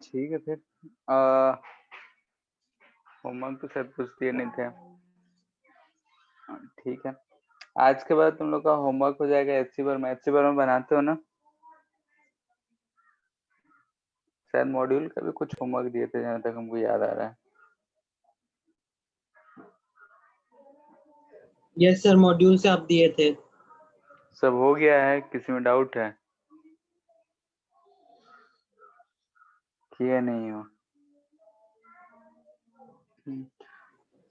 ठीक है फिर होमवर्क तो शायद कुछ दिए नहीं थे। ठीक है, आज के बाद तुम लोग का होमवर्क हो जाएगा एचसी बार में बनाते हो ना? शायद मॉड्यूल का भी कुछ होमवर्क दिए थे जहाँ तक हमको याद आ रहा है। यस सर, मॉड्यूल से आप दिए थे। सब हो गया है? किसी में डाउट है? किए नहीं हो? सर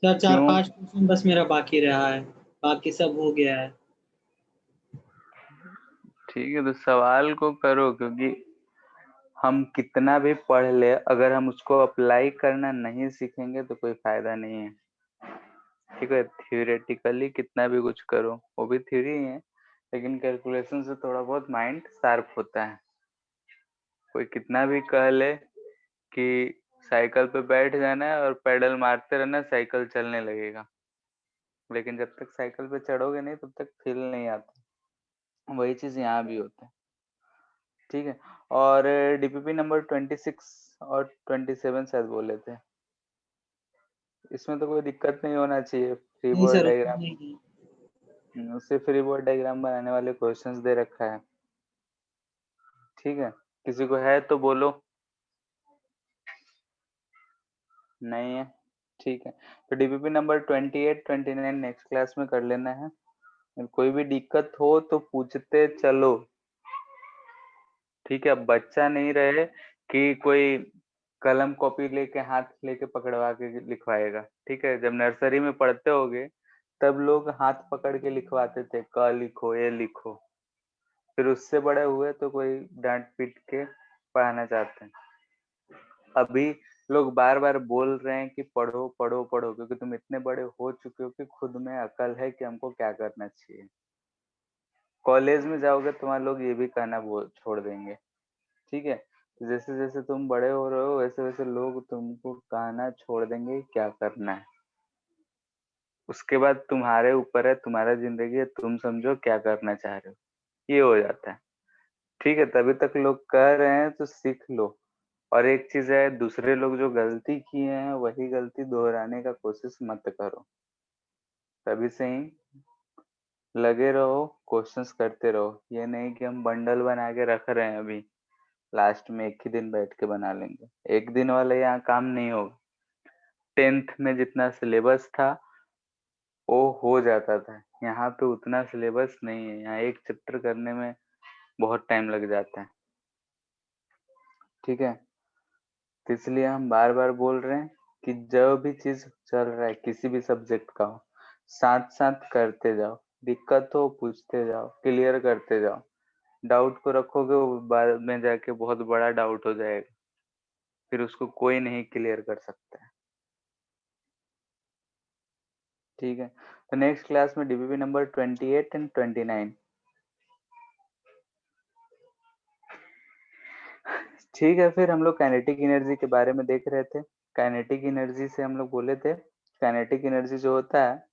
क्यों? 4-5 क्वेश्चन बस मेरा बाकी रहा है, बाकी सब हो गया है। ठीक है, तो सवाल को करो, क्योंकि हम कितना भी पढ़ ले अगर हम उसको अप्लाई करना नहीं सीखेंगे तो कोई फायदा नहीं है। ठीक है, थियोरेटिकली कितना भी कुछ करो वो भी थ्योरी ही है, लेकिन कैलकुलेशन से थोड़ा बहुत माइंड शार्प होता है। कोई कितना भी कह ले कि साइकिल पे बैठ जाना है और पेडल मारते रहना, साइकिल चलने लगेगा, लेकिन जब तक साइकिल पे चढ़ोगे नहीं तब तक फील नहीं आता। वही चीज यहाँ भी होता है। ठीक है, और डीपीपी नंबर 26 और 27 शायद बोले थे, इसमें तो कोई दिक्कत नहीं होना चाहिए। फ्री नहीं बॉडी सर, उसमें डायग्राम, नहीं है। उससे फ्री बॉडी डायग्राम बनाने वाले क्वेश्चंस दे रखा है। ठीक है, किसी को है तो बोलो। नहीं है? ठीक है, तो डीपीपी नंबर 28 29 नेक्स्ट क्लास में कर लेना है। कोई भी दिक्कत हो तो पूछते चलो। ठीक है, अब बच्चा नहीं रहे कि कोई कलम कॉपी लेके हाथ लेके पकड़वा के लिखवाएगा। ठीक है, जब नर्सरी में पढ़ते होगे तब लोग हाथ पकड़ के लिखवाते थे, क लिखो, ए लिखो। फिर उससे बड़े हुए तो कोई डांट पीट के पढ़ाना चाहते हैं। अभी लोग बार बार बोल रहे हैं कि पढ़ो पढ़ो पढ़ो, क्योंकि तुम इतने बड़े हो चुके हो कि खुद में अकल है कि हमको क्या करना चाहिए। कॉलेज में जाओगे तुम्हारे लोग ये भी कहना वो छोड़ देंगे। ठीक है, तो जैसे जैसे तुम बड़े हो रहे हो वैसे वैसे लोग तुमको कहना छोड़ देंगे कि क्या करना है। उसके बाद तुम्हारे ऊपर है, तुम्हारा जिंदगी है, तुम समझो क्या करना चाह रहे हो, ये हो जाता है। ठीक है, तभी तक लोग कह रहे हैं तो सीख लो। और एक चीज है, दूसरे लोग जो गलती किए हैं वही गलती दोहराने का कोशिश मत करो। तभी से ही लगे रहो, क्वेश्चंस करते रहो। ये नहीं कि हम बंडल बना के रख रहे हैं, अभी लास्ट में एक ही दिन बैठ के बना लेंगे। एक दिन वाला यहाँ काम नहीं होगा। 10th में जितना सिलेबस था वो हो जाता था, यहाँ पे उतना सिलेबस नहीं है। यहाँ एक चैप्टर करने में बहुत टाइम लग जाता है। ठीक है, तो इसलिए हम बार बार बोल रहे हैं कि जो भी चीज चल रहा है किसी भी सब्जेक्ट का हो, साथ साथ करते जाओ। दिक्कत हो पूछते जाओ, क्लियर करते जाओ। डाउट को रखोगे वो बाद में जाके बहुत बड़ा डाउट हो जाएगा, फिर उसको कोई नहीं क्लियर कर सकता है। ठीक है, तो नेक्स्ट क्लास में डीबीबी नंबर 28 एंड 29। ठीक है, फिर हम लोग काइनेटिक एनर्जी के बारे में देख रहे थे। काइनेटिक एनर्जी से हम लोग बोले थे, काइनेटिक एनर्जी जो होता है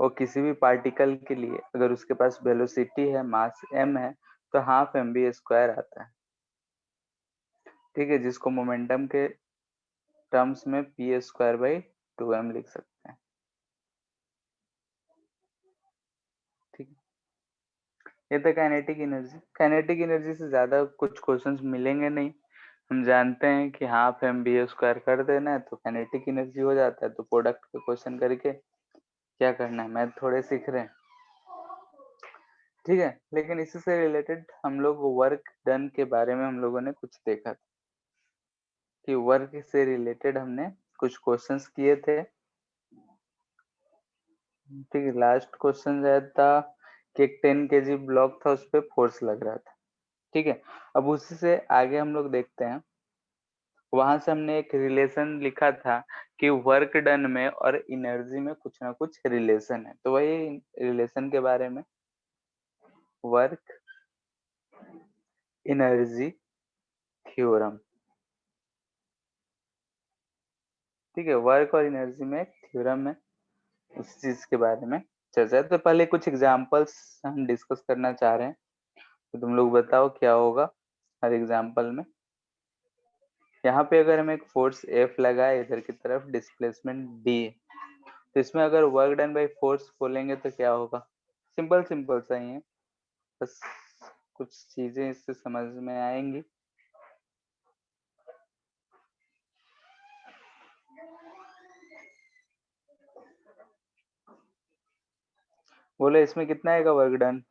वो किसी भी पार्टिकल के लिए अगर उसके पास वेलोसिटी है, मास m है, तो हाफ mv² आता है। ठीक है, जिसको मोमेंटम के टर्म्स में p²/2m लिख सकते हैं। ठीक है, ये था काइनेटिक एनर्जी। काइनेटिक एनर्जी से ज्यादा कुछ क्वेश्चंस मिलेंगे नहीं। हम जानते हैं कि हाफ mv² कर देना है तो काइनेटिक एनर्जी हो जाता है। तो प्रोडक्ट का क्वेश्चन करके क्या करना है, मैथ थोड़े सीख रहे हैं। ठीक है, लेकिन इसी से रिलेटेड हम लोग वर्क डन के बारे में हम लोगों ने कुछ देखा था कि वर्क से रिलेटेड हमने कुछ क्वेश्चंस किए थे। ठीक है, लास्ट क्वेश्चन आया था कि एक 10 kg ब्लॉक था, उस पर फोर्स लग रहा था। ठीक है, अब उसी से आगे हम लोग देखते हैं। वहां से हमने एक रिलेशन लिखा था कि वर्क डन में और एनर्जी में कुछ ना कुछ रिलेशन है। तो वही रिलेशन के बारे में, वर्क एनर्जी थ्योरम। ठीक है, वर्क और एनर्जी में एक थ्योरम है, उस चीज के बारे में चर्चा है। तो पहले कुछ एग्जांपल्स हम डिस्कस करना चाह रहे हैं, तो तुम लोग बताओ क्या होगा हर एग्जांपल में। यहाँ पे अगर हम एक फोर्स F लगाए इधर की तरफ, डिस्प्लेसमेंट D, तो इसमें अगर वर्क डन बाय फोर्स बोलेंगे तो क्या होगा? सिंपल सिंपल सा ही है, बस कुछ चीजें इससे समझ में आएंगी। बोले इसमें कितना आएगा work done?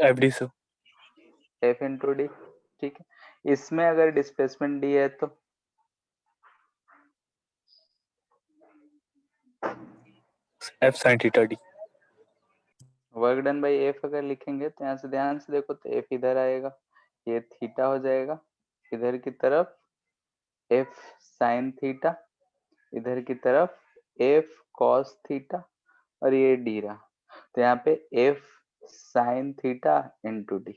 FD sir. F into D. ठीक है, इसमें अगर डिस्प्लेसमेंट डी है तो F sin theta D. Work done by F अगर लिखेंगे तो यहाँ से ध्यान से देखो तो एफ इधर आएगा, ये थीटा हो जाएगा, इधर की तरफ एफ साइन थीटा, इधर की तरफ एफ कॉस थीटा, और ये डी रहा, तो यहाँ पे F sine theta into D.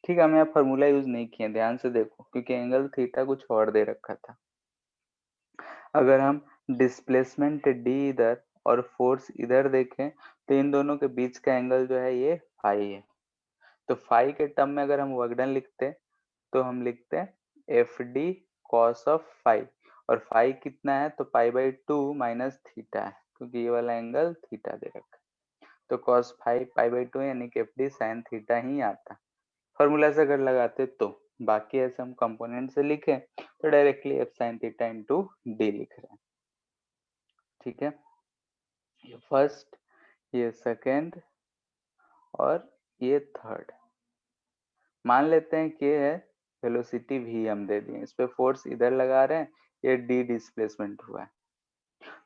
ठीक है, हमने फॉर्मूला यूज नहीं किया, ध्यान से देखो, क्योंकि एंगल थीटा कुछ और दे रखा था। अगर हम डिस्प्लेसमेंट डी इधर और फोर्स इधर देखें तो इन दोनों के बीच का एंगल जो है ये फाई है, तो फाई के टर्म में अगर हम वर्क डन लिखते तो हम लिखते हैं F D cos of phi, और फाई कितना है तो पाई बाई 2 माइनस थीटा है, क्योंकि ये वाला एंगल थीटा दे रखा है, तो कॉस फाई पाई बाई 2 यानी कि एफ डी साइन थीटा ही आता। फॉर्मूला से अगर लगाते तो, बाकी ऐसे हम कंपोनेंट से लिखे तो directly F sine theta into D लिख रहे हैं। ठीक है, ये फर्स्ट, ये सेकेंड और ये थर्ड। मान लेते हैं कि है वेलोसिटी v हम दे दिए, इस पे फोर्स इधर लगा रहे हैं, ये d डिस्प्लेसमेंट हुआ है,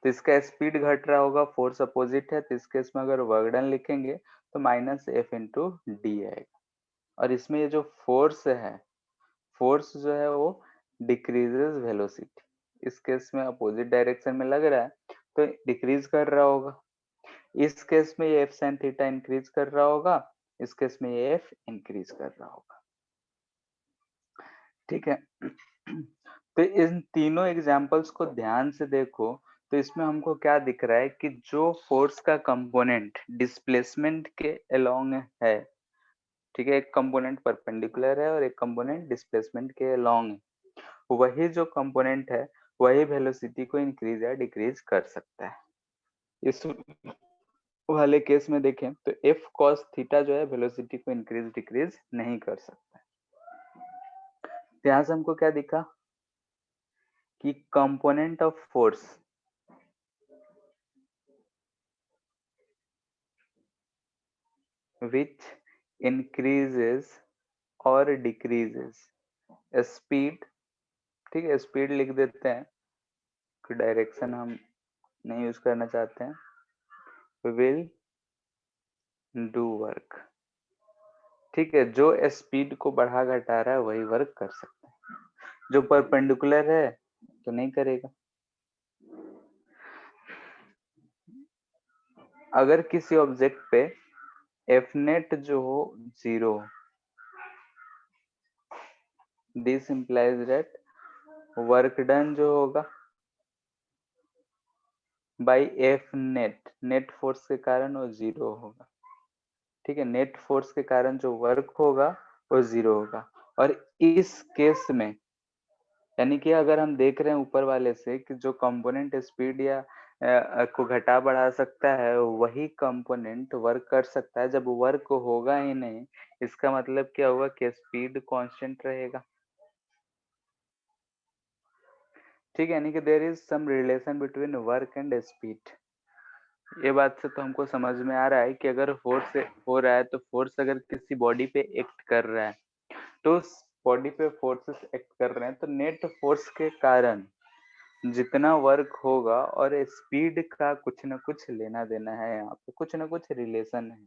तो इसका स्पीड घट रहा होगा, फोर्स अपोजिट है, तो इस केस में अगर वर्क डन लिखेंगे तो माइनस एफ इंटू डी आएगा, और इसमें ये जो फोर्स है, फोर्स जो है वो डिक्रीजेस वेलोसिटी, इस केस में अपोजिट डायरेक्शन में लग रहा है तो डिक्रीज कर रहा होगा, इस केस में ये एफ साइन थीटा इंक्रीज कर रहा होगा, इस केस में ये एफ इंक्रीज कर रहा होगा। ठीक है, तो इन तीनों एग्जांपल्स को ध्यान से देखो तो इसमें हमको क्या दिख रहा है कि जो फोर्स का कंपोनेंट डिस्प्लेसमेंट के अलोंग है, ठीक है, एक कंपोनेंट परपेंडिकुलर है और एक कंपोनेंट डिस्प्लेसमेंट के अलोंग है, वही जो कंपोनेंट है वही वेलोसिटी को इंक्रीज या डिक्रीज कर सकता है। इस वाले केस में देखें तो एफ कॉस थीटा जो है वेलोसिटी को इंक्रीज डिक्रीज नहीं कर सकता। यहाँ से हमको क्या दिखा कि component of force which increases or decreases speed, ठीक है, स्पीड लिख देते हैं, डायरेक्शन हम नहीं यूज करना चाहते हैं, will do work। ठीक है, जो स्पीड को बढ़ा घटा रहा है वही वर्क कर सकता है, जो परपेंडिकुलर है तो नहीं करेगा। अगर किसी ऑब्जेक्ट पे एफ नेट जो हो 0, this implies that work done जो होगा by F net, net force के कारण वो 0 होगा। ठीक है, नेट फोर्स के कारण जो वर्क होगा वो 0 होगा, और इस केस में यानी कि अगर हम देख रहे हैं ऊपर वाले से कि जो कंपोनेंट स्पीड या को घटा बढ़ा सकता है वही कंपोनेंट वर्क कर सकता है, जब वर्क होगा ही नहीं, इसका मतलब क्या हुआ कि स्पीड कांस्टेंट रहेगा। ठीक है, यानी कि there is some relation between work and speed. ये बात से तो हमको समझ में आ रहा है कि अगर फोर्स हो रहा है तो फोर्स अगर किसी बॉडी पे एक्ट कर रहा है तो उस बॉडी पे फोर्सेस एक्ट कर रहे हैं, तो नेट फोर्स के कारण जितना वर्क होगा और स्पीड का कुछ ना कुछ लेना देना है, यहाँ पे कुछ ना कुछ रिलेशन है,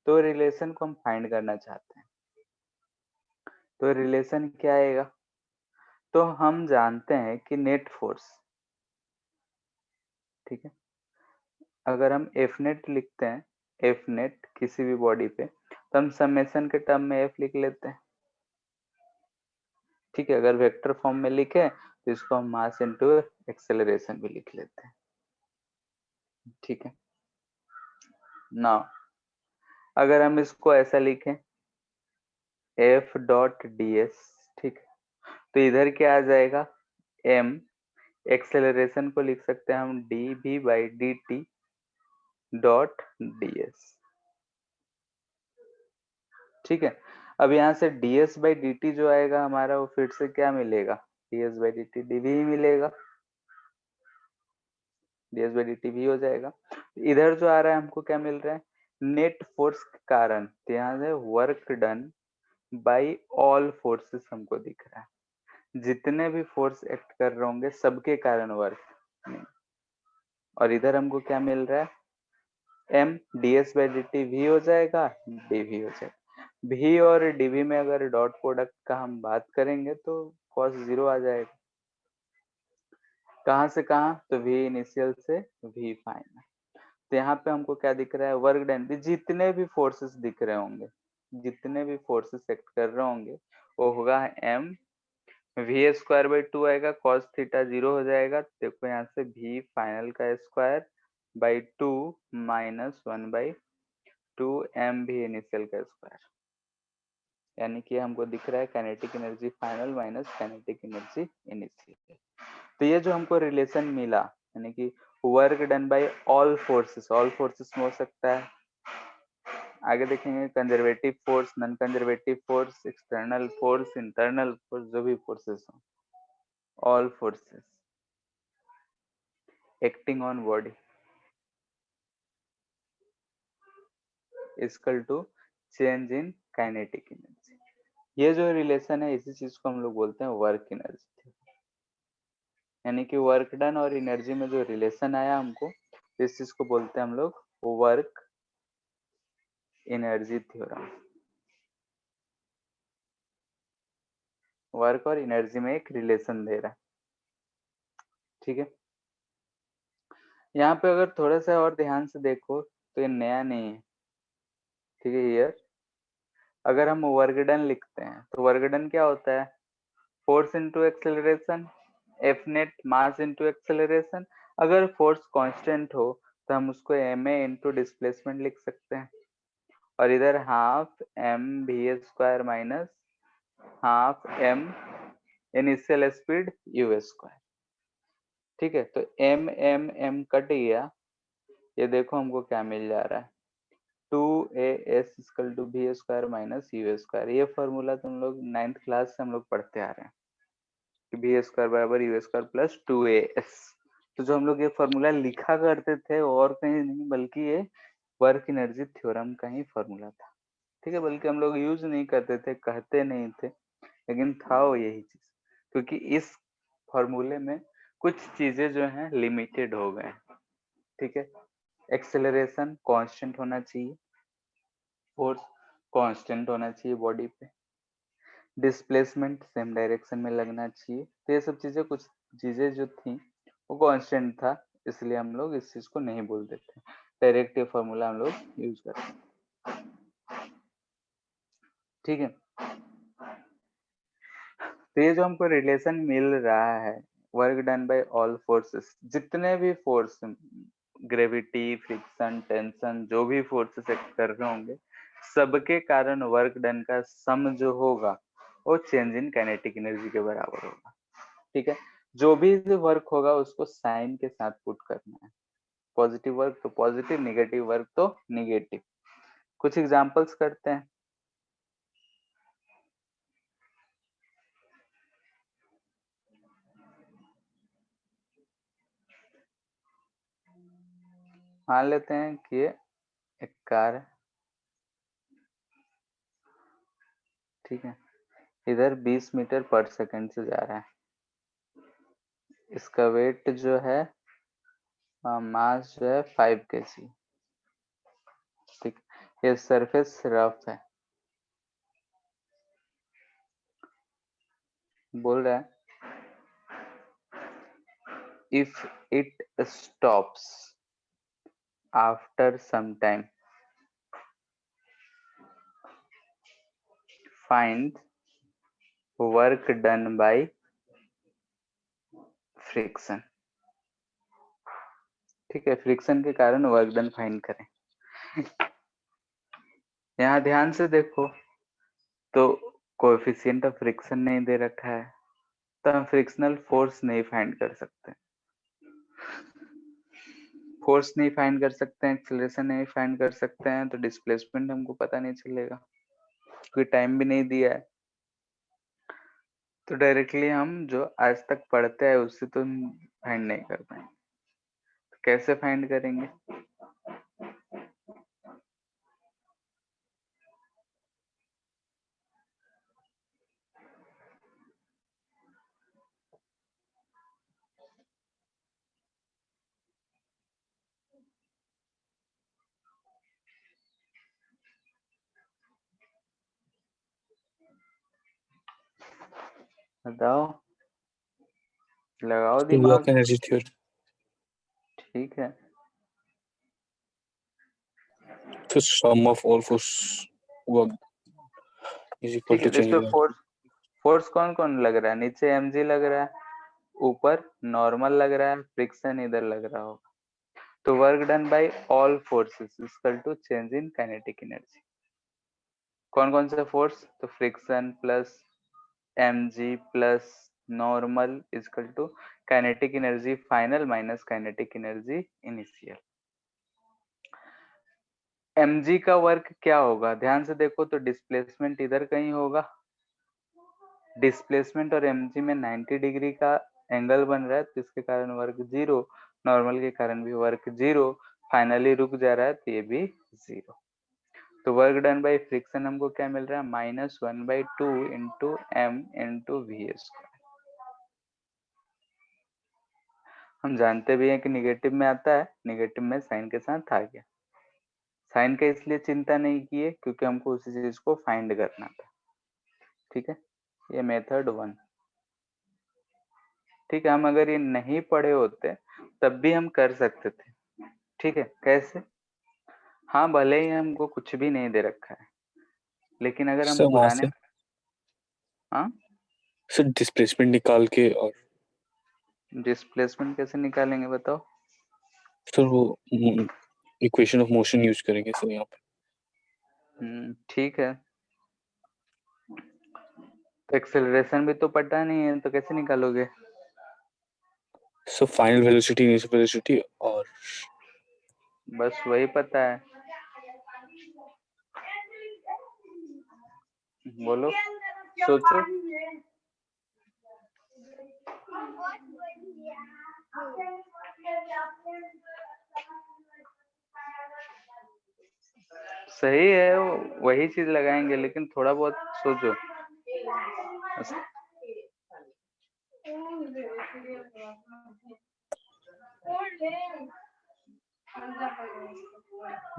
तो रिलेशन को हम फाइंड करना चाहते हैं। तो रिलेशन क्या आएगा? तो हम जानते हैं कि नेट फोर्स, ठीक है, अगर हम एफ नेट लिखते हैं, एफ नेट किसी भी बॉडी पे, तो हम समेशन के टर्म में एफ लिख लेते हैं। ठीक है, अगर वेक्टर फॉर्म में लिखे तो इसको हम मास इनटू एक्सेलरेशन भी लिख लेते हैं। ठीक है, नाउ अगर हम इसको ऐसा लिखें एफ डॉट डी एस, ठीक है, तो इधर क्या आ जाएगा, m, एक्सेलरेशन को लिख सकते हैं हम dv/dt डॉट ds। ठीक है, अब यहाँ से ds/dt जो आएगा हमारा, वो फिर से क्या मिलेगा, ds/dt dv ही मिलेगा, ds/dt भी हो जाएगा। इधर जो आ रहा है हमको क्या मिल रहा है, नेट फोर्स के कारण, तो यहाँ से work done by all forces हमको दिख रहा है, जितने भी फोर्स एक्ट कर रहे होंगे सबके कारण वर्क। और इधर हमको क्या मिल रहा है, m ds/dt v हो जाएगा, dv हो जाएगा। v और dv में अगर डॉट प्रोडक्ट का हम बात करेंगे तो cos 0 आ जाएगा। कहाँ से कहाँ, तो v इनिशियल से v फाइनल। तो यहाँ पे हमको क्या दिख रहा है, वर्क डन, जितने भी फोर्सेस दिख रहे होंगे, जितने भी फोर्सेस एक्ट कर रहे होंगे, वो होगा m v²/2 आएगा, cos थीटा 0 हो जाएगा। देखो यहाँ से v फाइनल का square by 2 minus 1/2 m v initial का स्क्वायर, यानी कि हमको दिख रहा है kinetic energy final minus kinetic energy initial. तो ये जो हमको रिलेशन मिला, यानी कि work done by all forces में हो सकता है। आगे देखेंगे conservative force, non conservative force, external force, internal force, जो भी फोर्सेस हो, all forces acting on body equal to change in kinetic energy. ये जो रिलेशन है, इसी चीज को हम लोग बोलते हैं वर्क एनर्जी, यानी कि वर्क डन और एनर्जी में जो रिलेशन आया हमको, इस चीज को बोलते हैं हम लोग वर्क एनर्जी थ्योरम। वर्क और एनर्जी में एक रिलेशन दे रहा है, ठीक है। यहाँ पे अगर थोड़ा सा और ध्यान से देखो तो ये नया नहीं है, ठीक है। हियर अगर हम वर्क डन लिखते हैं तो वर्क डन क्या होता है, force into acceleration, F net mass into acceleration. अगर फोर्स कांस्टेंट हो तो हम उसको ma इनटू डिस्प्लेसमेंट लिख सकते हैं, और इधर half m v² minus half m initial speed u²। ठीक है, तो m कट गया, ये देखो हमको क्या मिल जा रहा है, 2as equal to v² minus u²। ये फॉर्मूला तुम लोग 9th क्लास से हम लोग पढ़ते आ रहे हैं कि v² बराबर u² प्लस 2as। तो जो हम लोग ये फॉर्मूला लिखा करते थे और कहीं नहीं, बल्कि ये वर्क एनर्जी थ्योरम का ही फॉर्मूला था, ठीक है। बल्कि हम लोग यूज नहीं करते थे, कहते नहीं थे, लेकिन था वो यही चीज, क्योंकि इस फॉर्मूले में कुछ चीजें जो हैं लिमिटेड हो गए, ठीक है। एक्सेलरेशन कांस्टेंट होना चाहिए, फोर्स कांस्टेंट होना चाहिए बॉडी पे, डिस्प्लेसमेंट सेम डायरेक्शन में लगना चाहिए। तो ये सब चीजें, कुछ चीजें जो थी वो कांस्टेंट था, इसलिए हम लोग इस चीज को नहीं बोलते थे, डायरेक्ट ये फॉर्मूला हम लोग यूज करते हैं, ठीक है। तो ये जो हमको रिलेशन मिल रहा है, work done by all forces, जितने भी फोर्स, ग्रेविटी, फ्रिक्शन, टेंशन, जो भी फोर्सेस एक्ट कर रहे होंगे, सबके कारण वर्क डन का सम जो होगा वो चेंज इन काइनेटिक एनर्जी के बराबर होगा, ठीक है। जो भी वर्क होगा उसको साइन के साथ पुट करना है, पॉजिटिव वर्क तो पॉजिटिव, नेगेटिव वर्क तो नेगेटिव। कुछ एग्जांपल्स करते हैं। मान लेते हैं कि ये एक कार है, ठीक है, इधर 20 मीटर पर सेकंड से जा रहा है, इसका वेट जो है, मास जो है 5 kg, ठीक। ये सरफेस रफ है, बोल रहा है if it stops after some time find work done by friction, ठीक है। फ्रिक्शन के कारण वर्क डन फाइंड करें। यहाँ ध्यान से देखो तो कोएफिशिएंट ऑफ फ्रिक्शन नहीं दे रखा है, तो हम फ्रिक्शनल फोर्स नहीं फाइंड कर सकते, फोर्स नहीं फाइंड कर सकते हैं, एक्सेलरेशन नहीं फाइंड कर सकते हैं, तो डिस्प्लेसमेंट हमको पता नहीं चलेगा, कोई टाइम भी नहीं दिया है। तो डायरेक्टली हम जो आज तक पढ़ते हैं उससे तो फाइंड नहीं कर पाएंगे, तो कैसे फाइंड करेंगे? बताओ, लगाओ So work दिमाग। energy theory. ठीक है, So sum of all force work is equal ठीक है। to तो change इसमें in फोर्स फोर्स कौन कौन लग रहा है? नीचे mg लग रहा है, ऊपर नॉर्मल लग रहा है, फ्रिक्शन इधर लग रहा होगा। तो work done by all forces equal to change in kinetic energy. कौन कौन से फोर्स? तो friction plus mg plus normal equal to kinetic energy final minus kinetic energy initial. mg का वर्क क्या होगा? ध्यान से देखो तो डिस्प्लेसमेंट इधर कहीं होगा, डिस्प्लेसमेंट और mg में 90 डिग्री का एंगल बन रहा है, तो इसके कारण वर्क जीरो, नॉर्मल के कारण भी वर्क जीरो, फाइनली रुक जा रहा है तो ये भी जीरो। तो वर्क डन बाय फ्रिक्शन हमको क्या मिल रहा है? -1/2 into M into V square. हम जानते भी हैं कि निगेटिव में आता है, निगेटिव में साइन के साथ आ गया। साइन का इसलिए चिंता नहीं किए क्योंकि हमको उसी चीज को फाइंड करना था। ठीक है, ये मेथड 1। ठीक है, हम अगर ये नहीं पढ़े होते तब भी हम कर सकते थे। ठीक है, कैसे? हाँ, भले ही हमको कुछ भी नहीं दे रखा है, लेकिन अगर हम सर वहां पुराने, से हाँ, सर डिस्प्लेसमेंट निकाल के और डिस्प्लेसमेंट कैसे निकालेंगे बताओ? सर वो इक्वेशन ऑफ मोशन यूज करेंगे सर यहाँ पे। ठीक है, तो एक्सेलरेशन भी तो पता नहीं है, तो कैसे निकालोगे? So final velocity initial velocity और बस वही पता है, बोलो, सोचो। सही है, वही चीज लगाएंगे, लेकिन थोड़ा बहुत सोचो।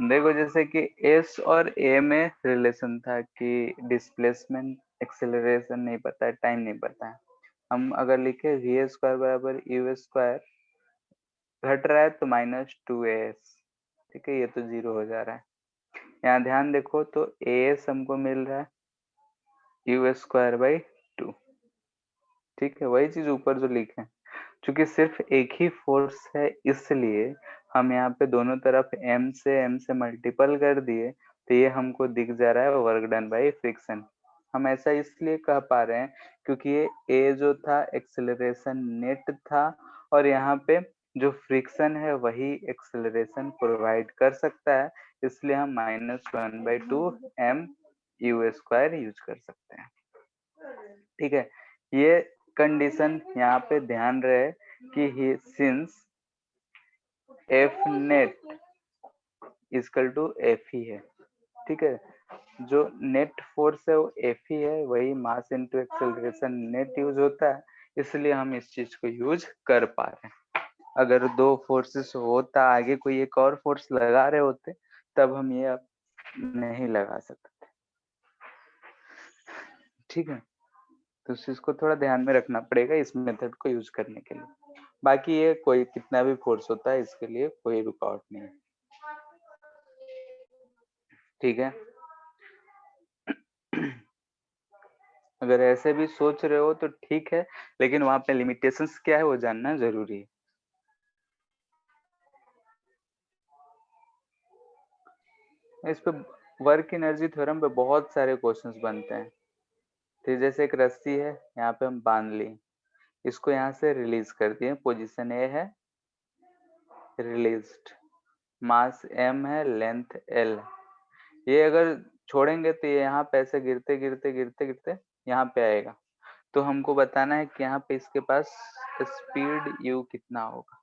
देखो, जैसे कि एस और ए में रिलेशन था कि डिस्प्लेसमेंट एक्सेलरेशन नहीं पता है, टाइम नहीं पता है। हम अगर लिखे वी स्क्वायर बराबर यू स्क्वायर, घट रहा है तो -2as, ठीक है, ये तो जीरो हो जा रहा है। यहाँ ध्यान देखो तो as हमको मिल रहा है यू स्क्वायर बाई 2। ठीक है, वही चीज ऊपर जो लिखे हैं, क्योंकि सिर्फ एक ही फोर्स है इसलिए हम यहाँ पे दोनों तरफ m से मल्टीपल कर दिए, तो ये हमको दिख जा रहा है वर्क डन बाई फ्रिक्शन। हम ऐसा इसलिए कह पा रहे हैं क्योंकि ये a जो था एक्सेलरेशन नेट था, और यहाँ पे जो फ्रिक्शन है वही एक्सेलरेशन प्रोवाइड कर सकता है, इसलिए हम -1/2 m यू स्क्वायर यूज कर सकते हैं। ठीक है, ये कंडीशन यहाँ पे ध्यान रहे कि since F net equal to F ही है। ठीक है, जो नेट फोर्स है वो एफ ही है, वही mass into acceleration net use होता है, इसलिए हम इस चीज को यूज कर पा रहे हैं। अगर दो फोर्सेस होता, आगे कोई एक और फोर्स लगा रहे होते, तब हम ये अब नहीं लगा सकते। ठीक है, तो इस चीज को थोड़ा ध्यान में रखना पड़ेगा इस मेथड को यूज करने के लिए। बाकी ये कोई कितना भी फोर्स होता है, इसके लिए कोई रुकावट नहीं है। ठीक है, अगर ऐसे भी सोच रहे हो तो ठीक है, लेकिन वहां पे लिमिटेशंस क्या है वो जानना जरूरी है। इस पे वर्क एनर्जी थ्योरम पे बहुत सारे क्वेश्चंस बनते हैं। ठीक, जैसे एक रस्सी है, यहाँ पे हम बांध ली, इसको यहाँ से रिलीज कर दिए, पोजीशन ए है, रिलीज्ड, मास m है, लेंथ l। ये अगर छोड़ेंगे तो ये यहाँ पे ऐसे गिरते गिरते गिरते गिरते यहाँ पे आएगा। तो हमको बताना है कि यहाँ पे इसके पास स्पीड u कितना होगा।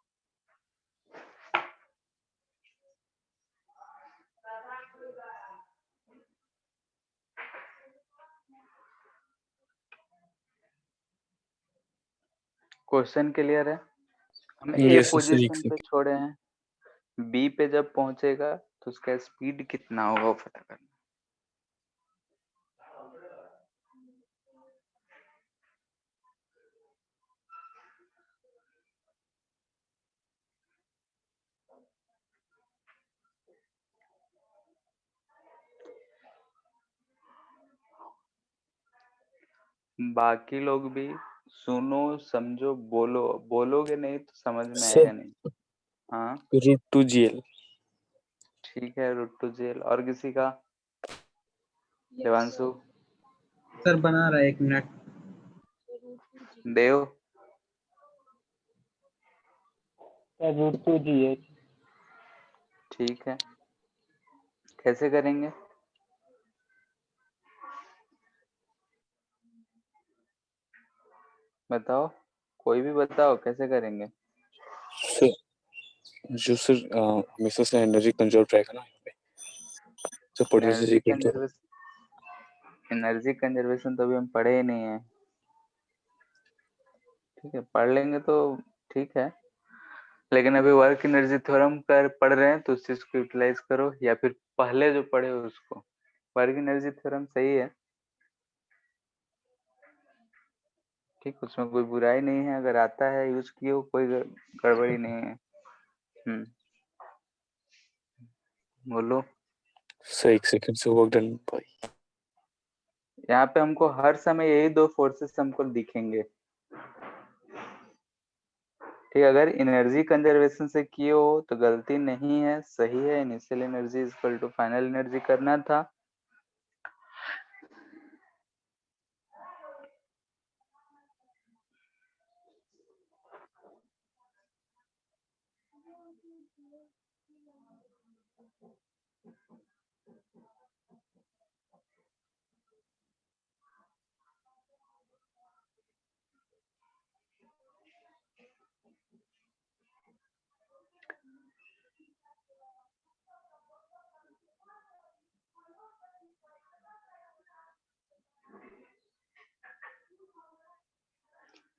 क्वेश्चन क्लियर है? हम ए यस सर, एक पोजीशन पे सेकंड। छोड़े हैं, बी पे जब पहुंचेगा तो उसका स्पीड कितना होगा वो पता करना। बाकी लोग भी सुनो समझो, बोलो, बोलोगे नहीं तो समझ में सर आएगा नहीं। हाँ √2gl। ठीक है, √2gl। और किसी का? देवांशु, सर बना रहा है, 1 मिनट। देव, √2gl। ठीक है, कैसे करेंगे? बताओ, कोई भी बताओ कैसे करेंगे। सर जो सर हमेशा से एनर्जी कंजर्व रहेगा ना यहाँ पे, तो produce is equal to. Energy conservation तो अभी हम पढ़े ही नहीं है। ठीक है, पढ़ लेंगे तो ठीक है, लेकिन अभी वर्क एनर्जी थ्योरम कर पढ़ रहे हैं तो उस चीज को यूटिलाइज करो, या फिर पहले जो पढ़े उसको। वर्क एनर्जी थ्योरम सही है, ठीक, उसमें कोई बुराई नहीं है, अगर आता है यूज किए, कोई गड़बड़ी नहीं है। बोलो। सर एक सेकंड से वर्क डन बाय। यहाँ पे हमको हर समय यही दो फोर्सेस हमको दिखेंगे। ठीक, अगर एनर्जी कंजर्वेशन से किए हो तो गलती नहीं है, सही है। Initial energy equal to final energy करना था।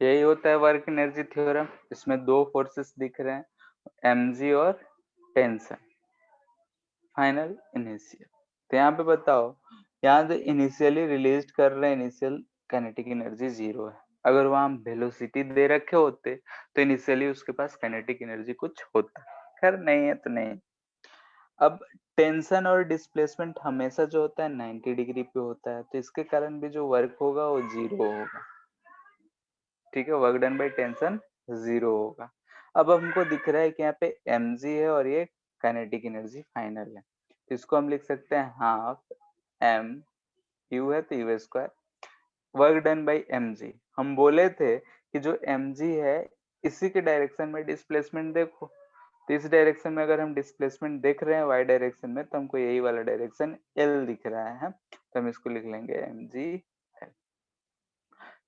यही होता है वर्क एनर्जी थ्योरम। इसमें दो फोर्सेस दिख रहे हैं, mg और टेंशन, फाइनल इनिशियल। तो यहाँ पे बताओ, यहाँ जो इनिशियली रिलीज कर रहे हैं इनिशियल काइनेटिक एनर्जी 0 है। अगर वहां वेलोसिटी दे रखे होते तो इनिशियली उसके पास काइनेटिक एनर्जी कुछ होता, खैर नहीं है तो नहीं। अब टेंशन और डिस्प्लेसमेंट हमेशा जो होता है 90 डिग्री पे होता है, तो इसके कारण भी जो वर्क होगा वो 0 होगा। ठीक है, वर्क डन बाय टेंशन 0 होगा। अब हमको दिख रहा है कि यहाँ पे mg है और ये काइनेटिक एनर्जी फाइनल है, तो इसको हम लिख सकते हैं हाफ m, u है तो u square, work done bye mg। हम बोले थे कि जो mg है इसी के डायरेक्शन में डिस्प्लेसमेंट देखो, तो इस डायरेक्शन में अगर हम डिस्प्लेसमेंट देख रहे हैं y डायरेक्शन में, तो हमको यही वाला डायरेक्शन l दिख रहा है, तो हम इसको लिख लेंगे mg।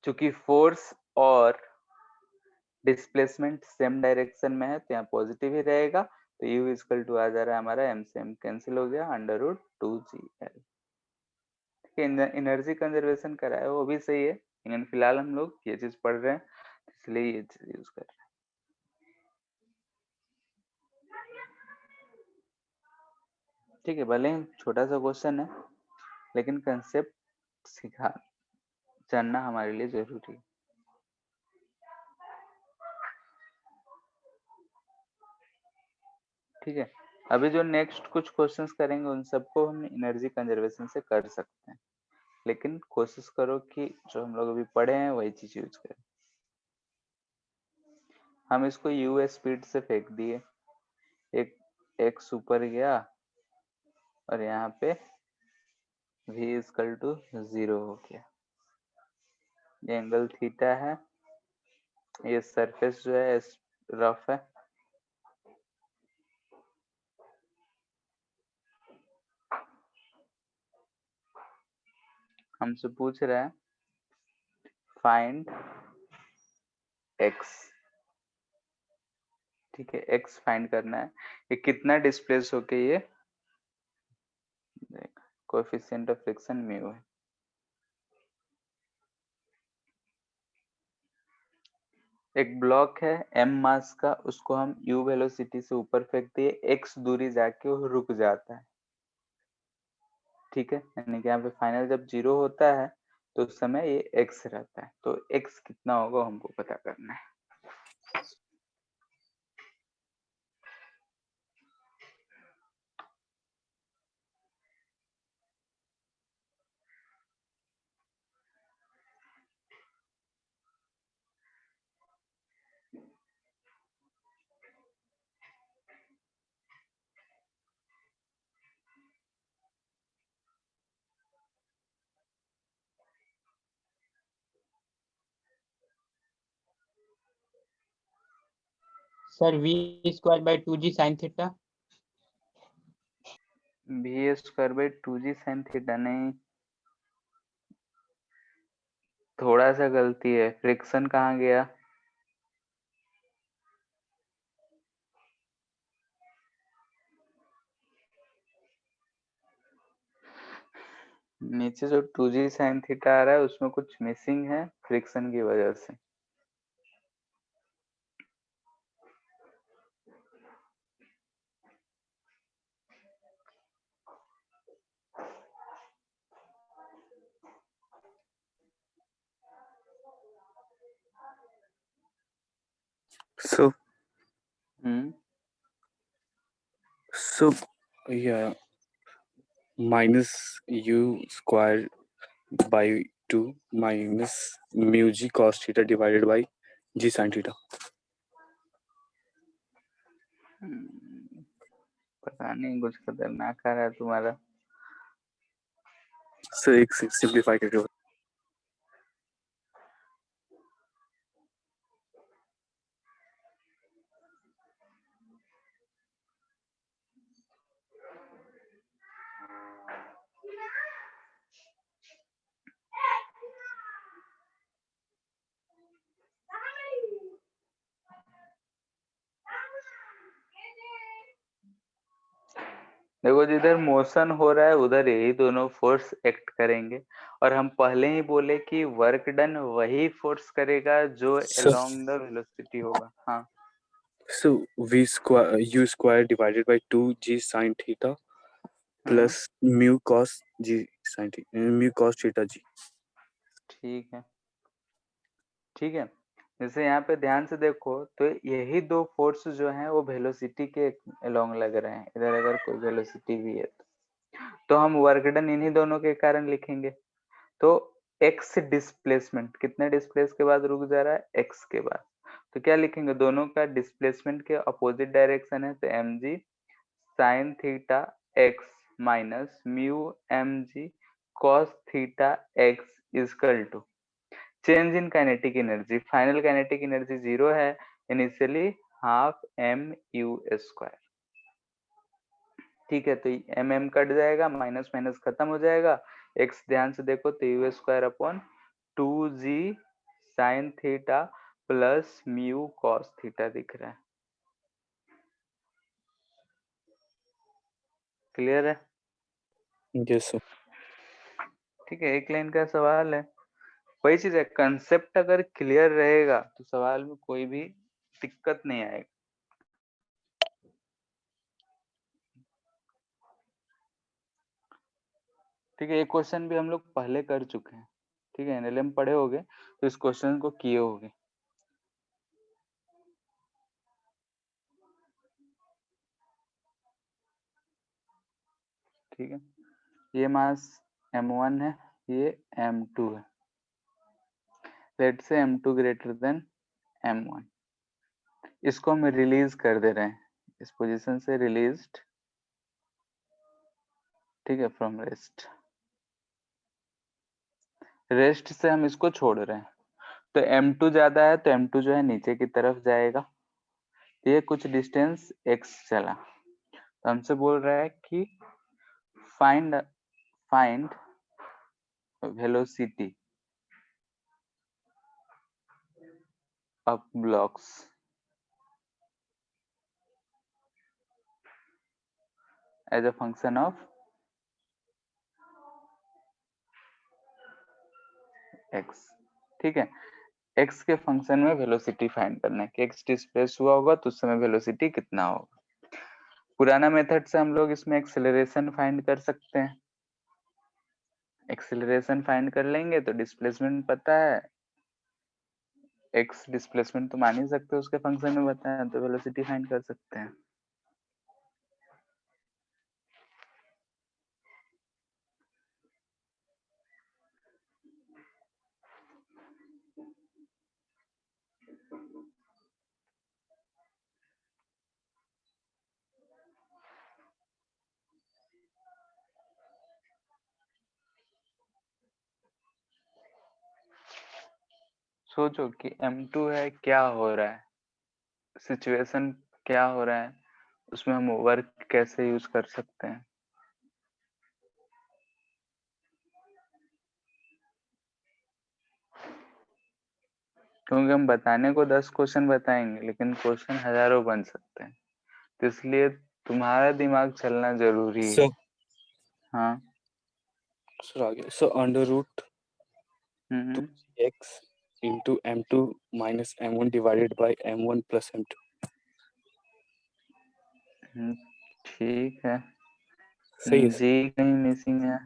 चूंकि फोर्स और डिस्प्लेसमेंट सेम डायरेक्शन में है तो यहाँ पॉजिटिव ही रहेगा, तो u इक्वल टू आ जा रहा है हमारा m से m कैंसिल हो गया, √2gl। ठीक है, एनर्जी कंजर्वेशन करा है वो भी सही है, लेकिन फिलहाल हम लोग ये चीज पढ़ रहे हैं इसलिए ये चीज यूज कर रहे हैं। ठीक है, भले ही छोटा सा क्वेश्चन है, लेकिन कंसेप्ट सिखा जानना हमारे लिए जरूरी है। ठीक है, अभी जो नेक्स्ट कुछ क्वेश्चंस करेंगे उन सबको हम एनर्जी कंजर्वेशन से कर सकते हैं, लेकिन कोशिश करो कि जो हम लोग अभी पढ़े हैं वही चीज यूज करें। हम इसको u स्पीड से फेंक दिए, एक x ऊपर गया और यहाँ पे v इक्वल टू 0 हो गया। ये एंगल थीटा है, ये सरफेस जो है रफ है, हमसे पूछ रहा है फाइंड x, ठीक है, x फाइंड करना है। ये कितना डिस्प्लेस होके ये देख कोएफिशिएंट ऑफ फ्रिक्शन म्यू है। एक ब्लॉक है m मास का, उसको हम u वेलोसिटी से ऊपर फेंक दिए, x दूरी जाके वो रुक जाता है, ठीक है, यानी कि यहाँ पे फाइनल जब 0 होता है तो उस समय ये x रहता है, तो x कितना होगा हमको पता करना है। Sir V square by 2g sine theta. V square by 2g sine theta नहीं, थोड़ा सा गलती है, फ्रिक्शन कहाँ गया, नीचे जो 2g साइन थीटा आ रहा है उसमें कुछ मिसिंग है फ्रिक्शन की वजह से। So hmm, so yeah, minus u square by 2 minus mu g cos theta divided by g sin theta. पता नहीं कुछ खतरनाक आ रहा है तुम्हारा। So एक सिंप्लीफाई करके देखो जिधर मोशन हो रहा है उधर यही दोनों फोर्स एक्ट करेंगे, और हम पहले ही बोले कि वर्क डन वही फोर्स करेगा जो So अलोंग द वेलोसिटी होगा। हाँ, so v square u square divided by 2g sin theta plus mu cos g sin theta mu cos theta g. ठीक है, ठीक है। जैसे यहाँ पे ध्यान से देखो तो यही दो फोर्स जो हैं वो वेलोसिटी के अलोंग लग रहे हैं, इधर अगर कोई वेलोसिटी भी है तो हम वर्क डन इन्हीं दोनों के कारण लिखेंगे। तो x डिस्प्लेसमेंट कितने डिस्प्लेस के बाद रुक जा रहा है, x के बाद, तो क्या लिखेंगे, दोनों का डिस्प्लेसमेंट के अपोजिट डायरेक्शन है, तो mg sine theta x minus mu mg cos theta x equal to change in kinetic energy, final kinetic energy 0 है, initially half M U square, ठीक है, तो एम एम कट जाएगा, माइनस माइनस खत्म हो जाएगा, एक्स ध्यान से देखो तो U square upon 2g sine theta plus mu cos theta दिख रहा है, क्लियर है, Yes sir. ठीक है, एक लाइन का सवाल है, वही चीज है, कंसेप्ट अगर क्लियर रहेगा तो सवाल में कोई भी दिक्कत नहीं आएगा। ठीक है, एक क्वेश्चन भी हम लोग पहले कर चुके हैं, ठीक है, एनएलएम पढ़े होगे तो इस क्वेश्चन को किए होगे। ठीक है, ये मास m1 है, ये m2 है, लेट से m2 ग्रेटर देन m1, इसको हम रिलीज कर दे रहे हैं, इस पोजीशन से रिलीज्ड, ठीक है, फ्रॉम रेस्ट, रेस्ट से हम इसको छोड़ रहे हैं, तो m2 ज्यादा है तो m2 जो है नीचे की तरफ जाएगा, तो ये कुछ डिस्टेंस x चला, तो हमसे बोल रहा है कि find velocity of blocks as a function of x। ठीक है, x के फंक्शन में वेलोसिटी फाइंड करना है कि x डिस्प्लेस हुआ होगा तो उस समय वेलोसिटी कितना होगा। पुराना मेथड से हम लोग इसमें एक्सेलरेशन फाइंड कर सकते हैं। एक्सेलरेशन फाइंड कर लेंगे तो डिस्प्लेसमेंट पता है, x डिस्प्लेसमेंट तो मान ही सकते हो उसके फंक्शन में बताया, तो वेलोसिटी फाइंड कर सकते हैं। सोचो कि m2 है, क्या हो रहा है, सिचुएशन क्या हो रहा है, उसमें हम वर्क कैसे यूज कर सकते हैं। क्योंकि हम बताने को 10 क्वेश्चन बताएंगे लेकिन क्वेश्चन हजारों बन सकते हैं, तो इसलिए तुम्हारा दिमाग चलना जरूरी है। सर हाँ सर आ गया sir, under root hmm, x into m2 minus m1 divided by m1 plus m2। ठीक है। सही है सर। जी कहीं मिसिंग है?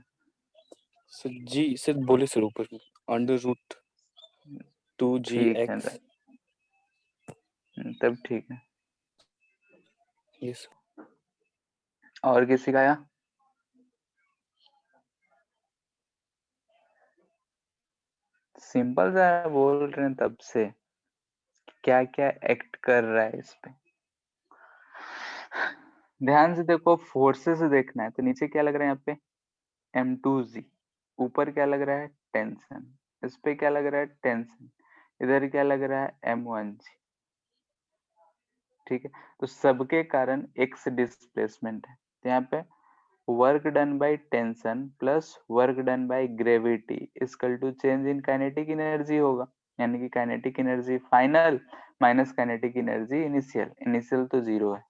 सर जी सर बोले सर ऊपर में अंडर रूट 2gx। ठीक है तब ठीक है। ये सर। और किसी का या सिंपल सा बोल रहे हैं तब से, क्या क्या एक्ट कर रहा है इस पे। ध्यान से देखो, फोर्सेस देखना है तो नीचे क्या लग रहा है यहाँ पे m2g, ऊपर क्या लग रहा है टेंशन, इस पे क्या लग रहा है टेंशन, इधर क्या लग रहा है m1g। ठीक है, तो सबके कारण x डिस्प्लेसमेंट है, तो यहाँ पे work done by tension plus work done by gravity equal to change in kinetic energy होगा, यानी कि kinetic energy final minus kinetic energy initial, initial तो जीरो है।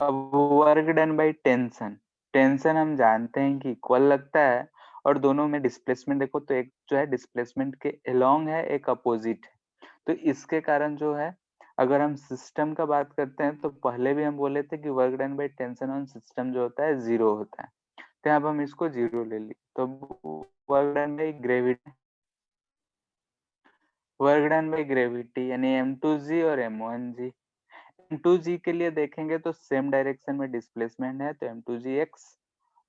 अब work done by tension, tension हम जानते हैं कि इक्वल लगता है, और दोनों में डिस्प्लेसमेंट देखो तो एक जो है डिस्प्लेसमेंट के अलोंग है, एक अपोजिट है, तो इसके कारण जो है अगर हम सिस्टम का बात करते हैं तो पहले भी हम बोले थे कि work done by tension on system जो होता है जीरो होता है, तो अब हम इसको जीरो ले ली, तो work done by gravity, work done by gravity यानी m2g और m1g। m2g के लिए देखेंगे तो सेम डायरेक्शन में डिस्प्लेसमेंट है तो m2gx,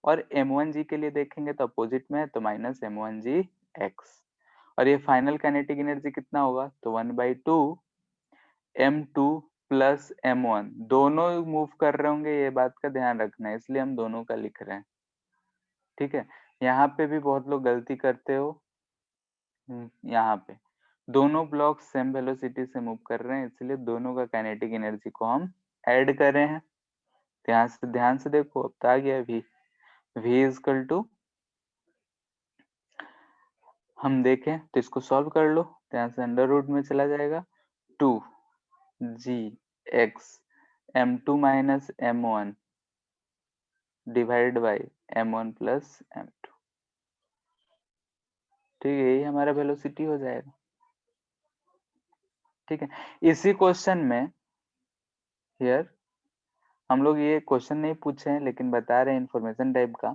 और m1g के लिए देखेंगे तो अपोजिट में है तो माइनस m1gx, और ये फाइनल काइनेटिक एनर्जी कितना होगा तो 1/2 m2 प्लस m1, दोनों मूव कर रहे होंगे, ये बात का ध्यान रखना है, इसलिए हम दोनों का लिख रहे हैं। ठीक है, यहाँ पे भी बहुत लोग गलती करते हो, यहाँ पे दोनों ब्लॉक सेम वेलोसिटी से मूव कर रहे हैं, इसलिए दोनों का काइनेटिक एनर्जी को हम ऐड कर रहे हैं। ध्यान से देखो, अब तो आ गया v इजकल टू, हम देखें तो इसको सॉल्व कर लो, ध्यान से अंडर रूट में चला जाएगा 2gx m2 minus m1 divide by m1 plus m2। ठीक है, यही हमारा वेलोसिटी हो जाएगा। ठीक है, इसी क्वेश्चन में हियर हम लोग ये क्वेश्चन नहीं पूछे हैं लेकिन बता रहे हैं इंफॉर्मेशन टाइप का,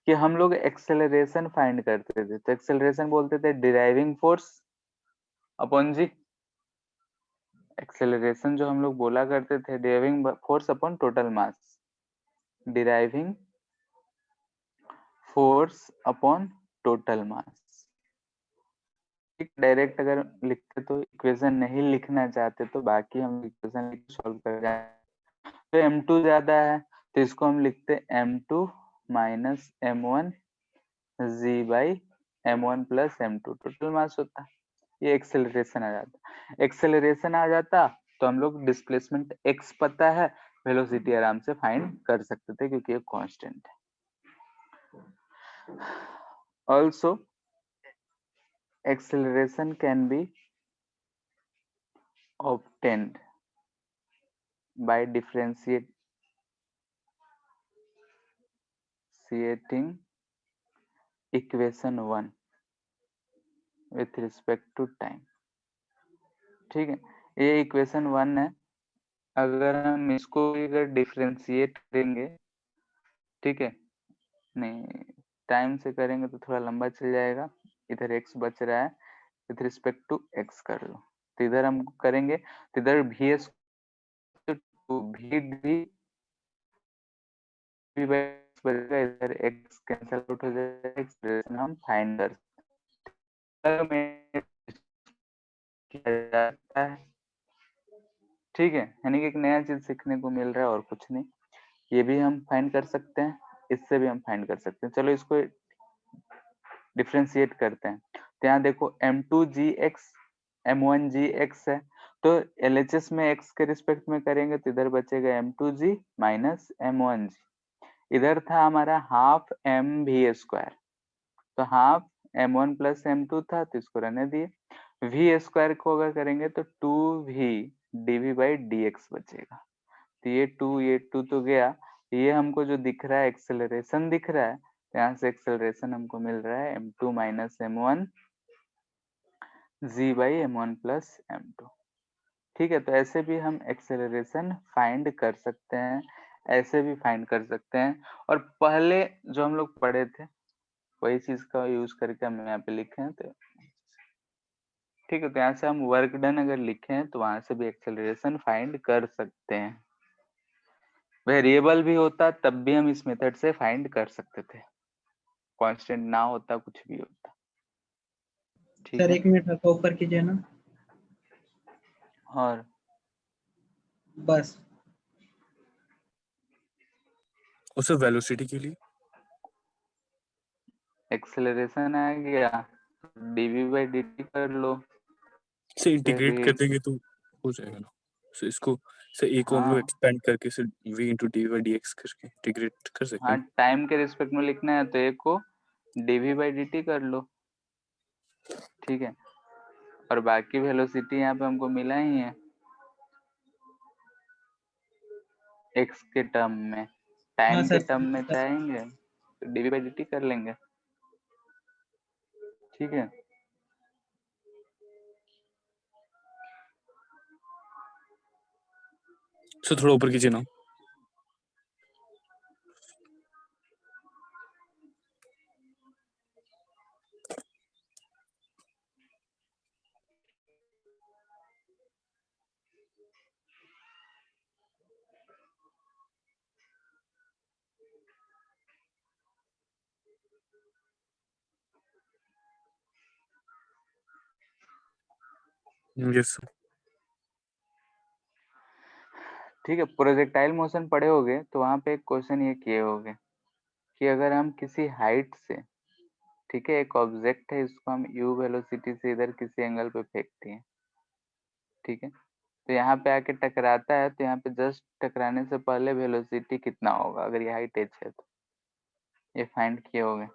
कि हम लोग एक्सेलरेशन फाइंड करते थे, तो एक्सेलरेशन बोलते थे डिराइविंग फोर्स अपॉन जी, एक्सेलरेशन जो हम लोग बोला करते थे deriving force upon total mass, deriving force upon total mass. Direct अगर लिखते तो इक्वेशन नहीं लिखना चाहते तो बाकी हम इक्वेशन सॉल्व कर जाए, तो m2 ज्यादा है तो इसको हम लिखते m2 minus m1 g by m1 plus m2, total mass होता है। ये एक्सेलरेशन आ जाता। एक्सेलरेशन आ जाता तो हम लोग डिस्प्लेसमेंट x पता है, वेलोसिटी आराम से फाइंड कर सकते थे क्योंकि ये कांस्टेंट है। Also, acceleration can be obtained by differentiating equation 1 with respect to time। ठीक है, ये इक्वेशन 1 है, अगर हम इसको अगर डिफरेंशिएट करेंगे, ठीक है, नहीं टाइम से करेंगे तो थोड़ा लंबा चल जाएगा, इधर x बच रहा है, विथ रिस्पेक्ट टू x कर लो, तो इधर हम करेंगे तो इधर vs बचेगा, इधर x कैंसल आउट हो जाएगा, एक्सप्रेशन हम फाइंड कर सकते हैं। ठीक है, यानी कि एक नया चीज सीखने को मिल रहा है और कुछ नहीं। ये भी हम फाइंड कर सकते हैं, इससे भी हम फाइंड कर सकते हैं। चलो इसको डिफरेंशिएट करते हैं। तो यहाँ देखो m2gx m1gx है, तो LHS में x के रिस्पेक्ट में करेंगे तो इधर बचेगा m2g माइनस m1g। इधर था हमारा हाफ mv², तो हाफ m1 प्लस m2 था, तो इसको रहने दिए। v² को अगर करेंगे तो 2v dv/dx बचेगा। तो ये 2 तो गया, ये हमको जो दिख रहा है एक्सेलरेशन दिख रहा है, यहाँ से एक्सेलरेशन हमको मिल रहा है m2 minus m1 g/m1 plus m2। ठीक है, तो ऐसे भी हम एक्सेलरेशन फाइंड कर सकते हैं, ऐसे भी फाइंड कर सकते हैं, और पहले जो हम लोग पढ़े थे वही चीज का यूज करके हम यहाँ पे लिखे हैं। तो ठीक है, तो यहाँ से हम वर्क डन अगर लिखे हैं तो वहां से भी एक्सेलरेशन फाइंड कर सकते हैं। वेरिएबल भी होता तब भी हम इस मेथड से फाइंड कर सकते थे, कांस्टेंट ना होता कुछ भी होता। ठीक सर है, 1 मिनट रखो, ऊपर कीजिए ना, और बस। उसे वेलोसिटी के लिए एक्सेलरेशन आ गया, dv/dt कर लो, से इंटीग्रेट कर फिर देंगे तो हो जाएगा ना। so इसको से एक को हम लोग हाँ एक्सपेंड करके से v into dy/dx करके इंटीग्रेट कर सकते हाँ, हैं। टाइम के रिस्पेक्ट में लिखना है तो एक को dv/dt कर लो। ठीक है, और बाकी वेलोसिटी यहाँ पे हमको मिला ही है x के टर्म में, हाँ टाइम के सर, टर्म में चाहेंगे तो dv/dt कर लेंगे। ठीक है, सो थोड़ा ऊपर कीजिए ना। Yes sir. ठीक है, प्रोजेक्टाइल मोशन पढ़े होगे तो वहां पे एक क्वेश्चन ये किए होगे कि अगर हम किसी हाइट से, ठीक है, एक ऑब्जेक्ट है, इसको हम u वेलोसिटी से इधर किसी एंगल पे फेंकते हैं, ठीक है, तो यहाँ पे आके टकराता है, तो यहाँ पे जस्ट टकराने से पहले वेलोसिटी कितना होगा अगर ये हाइट h है, तो ये फाइंड किए होगे,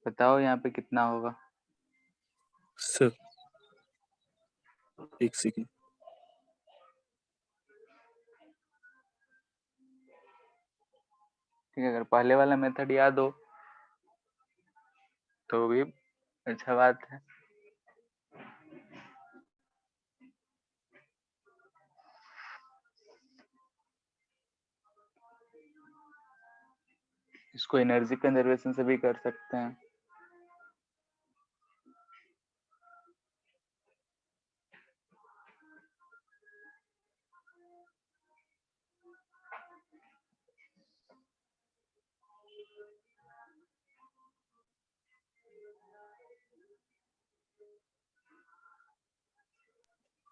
बताओ यहाँ पे कितना होगा। सर एक सेकंड। ठीक है, अगर पहले वाला मेथड याद हो तो भी अच्छा बात है। इसको एनर्जी कंजर्वेशन से भी कर सकते हैं।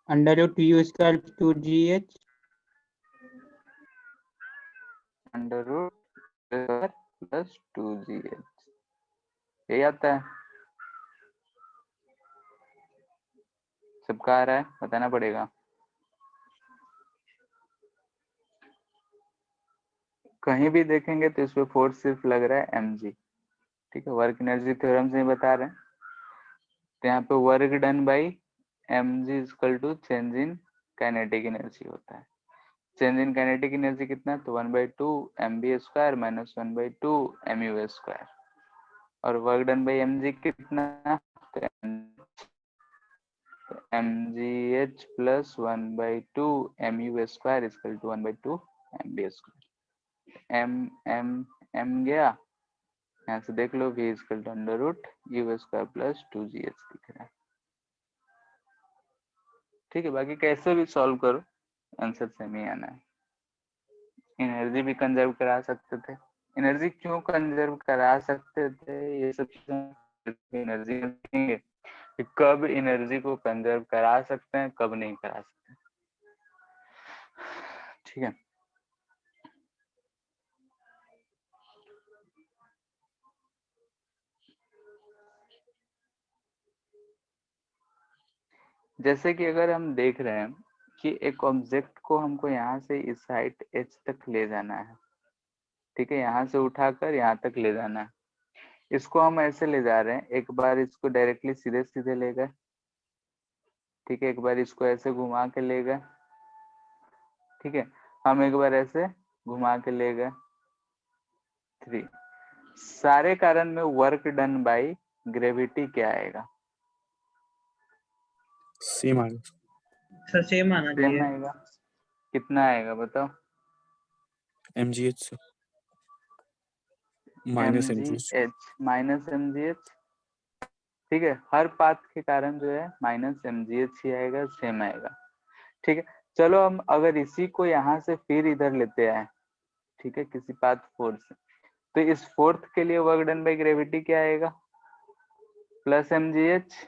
√u² 2gh √+ 2gh यही आता है। सबका आ रहा है, बताना पड़ेगा। कहीं भी देखेंगे तो इसमें फोर्स सिर्फ लग रहा है mg, ठीक है, वर्क एनर्जी थ्योरम से ही बता रहे हैं। तो यहाँ पे work done by mg equal to change in kinetic energy होता है। चेंज इन काइनेटिक एनर्जी कितना, तो 1/2 mv square minus 1/2 mu square, और वर्क डन बाई mg कितना, तो mgh plus 1/2 mu square equal to 1/2 mv square. m गया, यहाँ से देख लो v equal to under root u square plus 2gh दिख रहा है। ठीक है, बाकी कैसे भी सॉल्व करो आंसर सेम ही आना है। एनर्जी भी कंजर्व करा सकते थे। एनर्जी क्यों कंजर्व करा सकते थे, ये सब एनर्जी कि कब एनर्जी को कंजर्व करा सकते हैं, कब नहीं करा सकते। ठीक है, जैसे कि अगर हम देख रहे हैं कि एक ऑब्जेक्ट को हमको यहाँ से इस हाइट h तक ले जाना है, ठीक है, यहाँ से उठाकर यहाँ तक ले जाना है। इसको हम ऐसे ले जा रहे हैं, एक बार इसको डायरेक्टली सीधे सीधे ले गए, ठीक है, एक बार इसको ऐसे घुमा के ले गए, ठीक है, हम एक बार ऐसे घुमा के ले गए 3। सारे कारण में वर्क डन बाय ग्रेविटी क्या आएगा, सेम आएगा। सर सेम आना सेम चाहिए। आएगा। कितना आएगा बताओ, mgh से minus mgh। mgh minus mgh, ठीक है, हर पाथ के कारण जो है माइनस mgh ही आएगा, सेम आएगा। ठीक है, चलो हम अगर इसी को यहाँ से फिर इधर लेते आए, ठीक है, किसी पाथ फोर्स से, तो इस फोर्थ के लिए वर्क डन बाय ग्रेविटी क्या आएगा, प्लस mgh।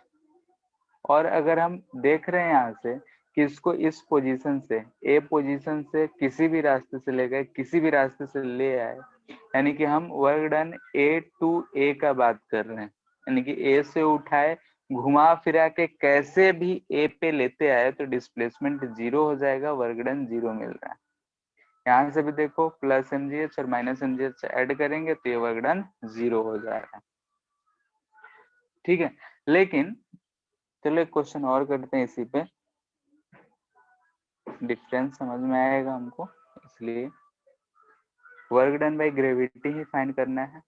और अगर हम देख रहे हैं यहाँ से कि इसको इस पोजीशन से, ए पोजीशन से किसी भी रास्ते से ले गए, किसी भी रास्ते से ले आए, यानी कि हम वर्क डन ए टू ए का बात कर रहे हैं, यानी कि ए से उठाए घुमा फिरा के कैसे भी ए पे लेते आए तो डिस्प्लेसमेंट 0 हो जाएगा, वर्क डन 0 मिल रहा है। यहाँ से भी देखो प्लस mgh और माइनस mgh ऐड करेंगे तो ये वर्क डन 0 हो जाएगा। ठीक है, लेकिन चलो एक क्वेश्चन और करते हैं इसी पे, डिफरेंस समझ में आएगा हमको, इसलिए work done by gravity he find करना है।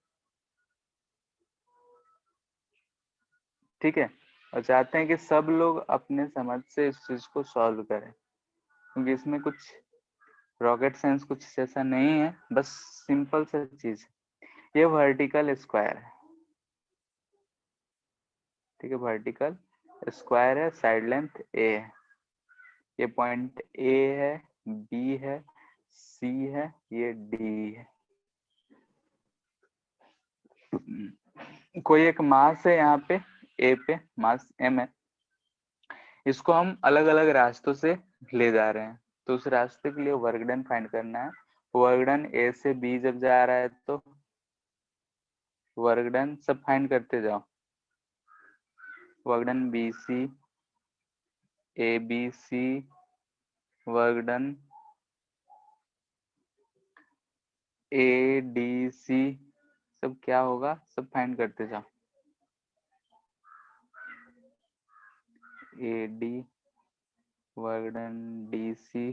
ठीक है, और चाहते हैं कि सब लोग अपने समझ से इस चीज को सॉल्व करें, क्योंकि इसमें कुछ रॉकेट साइंस कुछ ऐसा नहीं है, बस सिंपल सा चीज है। ये वर्टिकल स्क्वायर है, ठीक है, वर्टिकल स्क्वायर है, साइड लेंथ ए है, ये पॉइंट ए है, बी है, सी है, ये डी है। कोई एक मास है यहाँ पे ए पे, मास m है, इसको हम अलग अलग रास्तों से ले जा रहे हैं, तो उस रास्ते के लिए वर्क डन फाइंड करना है। वर्क डन ए से बी जब जा रहा है तो वर्क डन सब फाइंड करते जाओ, work done B C, A B C, work done A D C, सब क्या होगा, सब फाइंड करते जाओ। A D, work done D C,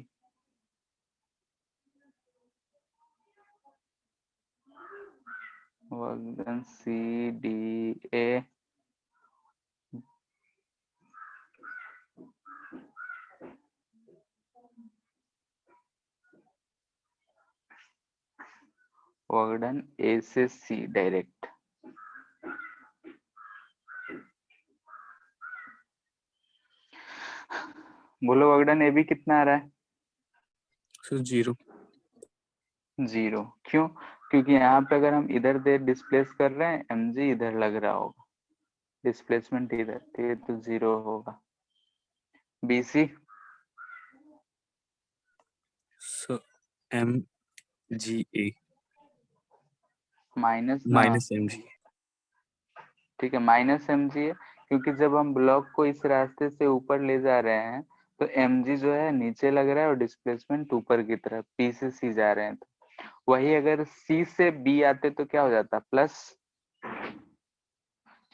work done C D A, work done A से सी डायरेक्ट। बोलो वर्क डन ए बी कितना आ रहा है, सर 0। 0। क्यों, क्योंकि यहाँ पे अगर हम इधर दे डिस्प्लेस कर रहे हैं, mg इधर लग रहा होगा, डिस्प्लेसमेंट इधर, तो ये तो 0 होगा। bc सर mga माइनस ना, माइनस mg। ठीक है, माइनस mg है, क्योंकि जब हम ब्लॉक को इस रास्ते से ऊपर ले जा रहे हैं तो mg जो है नीचे लग रहा है और डिस्प्लेसमेंट ऊपर की तरफ p से c जा रहे हैं। तो वही अगर c से b आते तो क्या हो जाता, प्लस।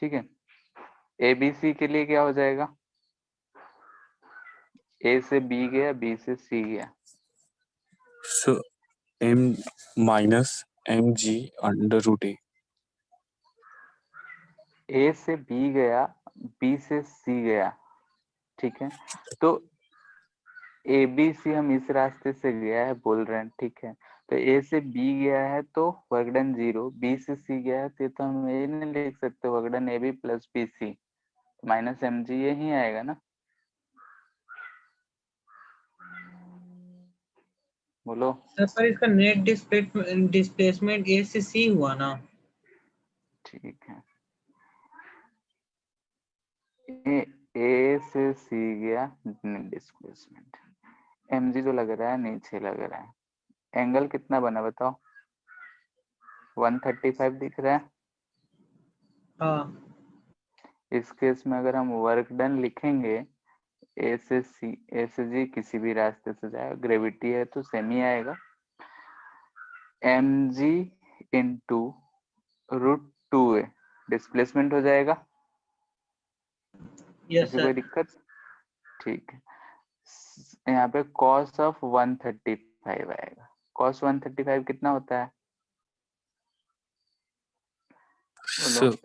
ठीक है, abc के लिए क्या हो जाएगा, a से b गया, b से c गया, So m minus mg under root a. a से b गया, b से c गया। ठीक है, तो ए बी सी हम इस रास्ते से गया है बोल रहे हैं। ठीक है, तो ए से बी गया है तो वर्क डन 0, बी से सी गया है तो हम ये नहीं लिख सकते work done A B plus B C, minus M G यही आएगा ना। बोलो। सर पर इसका नेट डिस्प्लेसमेंट ए से सी हुआ ना। ठीक है, ए से सी गया डिस्प्लेसमेंट, एम जी जो लग रहा है नीचे लग रहा है। एंगल कितना बना बताओ, 135 दिख रहा है। हाँ इस केस में अगर हम वर्क डन लिखेंगे ए से सी, ए से जी किसी भी रास्ते से जाएगा, ग्रेविटी है तो सेम ही आएगा, M G into root 2a displacement हो जाएगा। यस किसी कोई सर। दिक्कत? ठीक है, यहाँ पे cos ऑफ 135 आएगा। cos 135 कितना होता है बोलो? So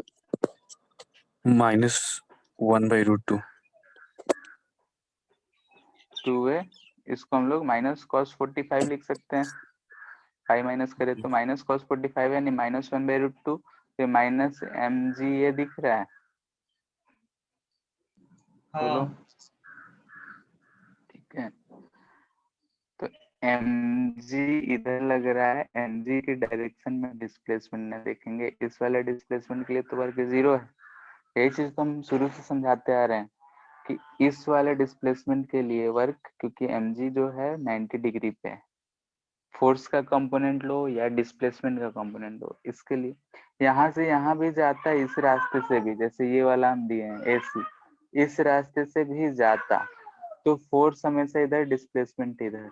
minus 1 by root 2. 2a, इसको हम लोग माइनस cos 45 लिख सकते हैं, 5 माइनस करे तो माइनस cos 45 यानी माइनस 1 बाई रूट 2, तो माइनस एम जी ये दिख रहा है बोलो। हाँ ठीक है, तो mg इधर लग रहा है, mg की डायरेक्शन में डिस्प्लेसमेंट में देखेंगे, इस वाले डिस्प्लेसमेंट के लिए तो वर्क 0 है। यही चीज तो हम शुरू से समझाते आ रहे हैं कि इस वाले डिस्प्लेसमेंट के लिए वर्क, क्योंकि mg जो है 90 डिग्री पे है, फोर्स का कंपोनेंट लो या डिस्प्लेसमेंट का कंपोनेंट लो, इसके लिए यहाँ से यहाँ भी जाता है, इस रास्ते से भी, जैसे ये वाला हम दिए हैं AC, इस रास्ते से भी जाता, तो फोर्स हमेशा इधर, डिस्प्लेसमेंट इधर।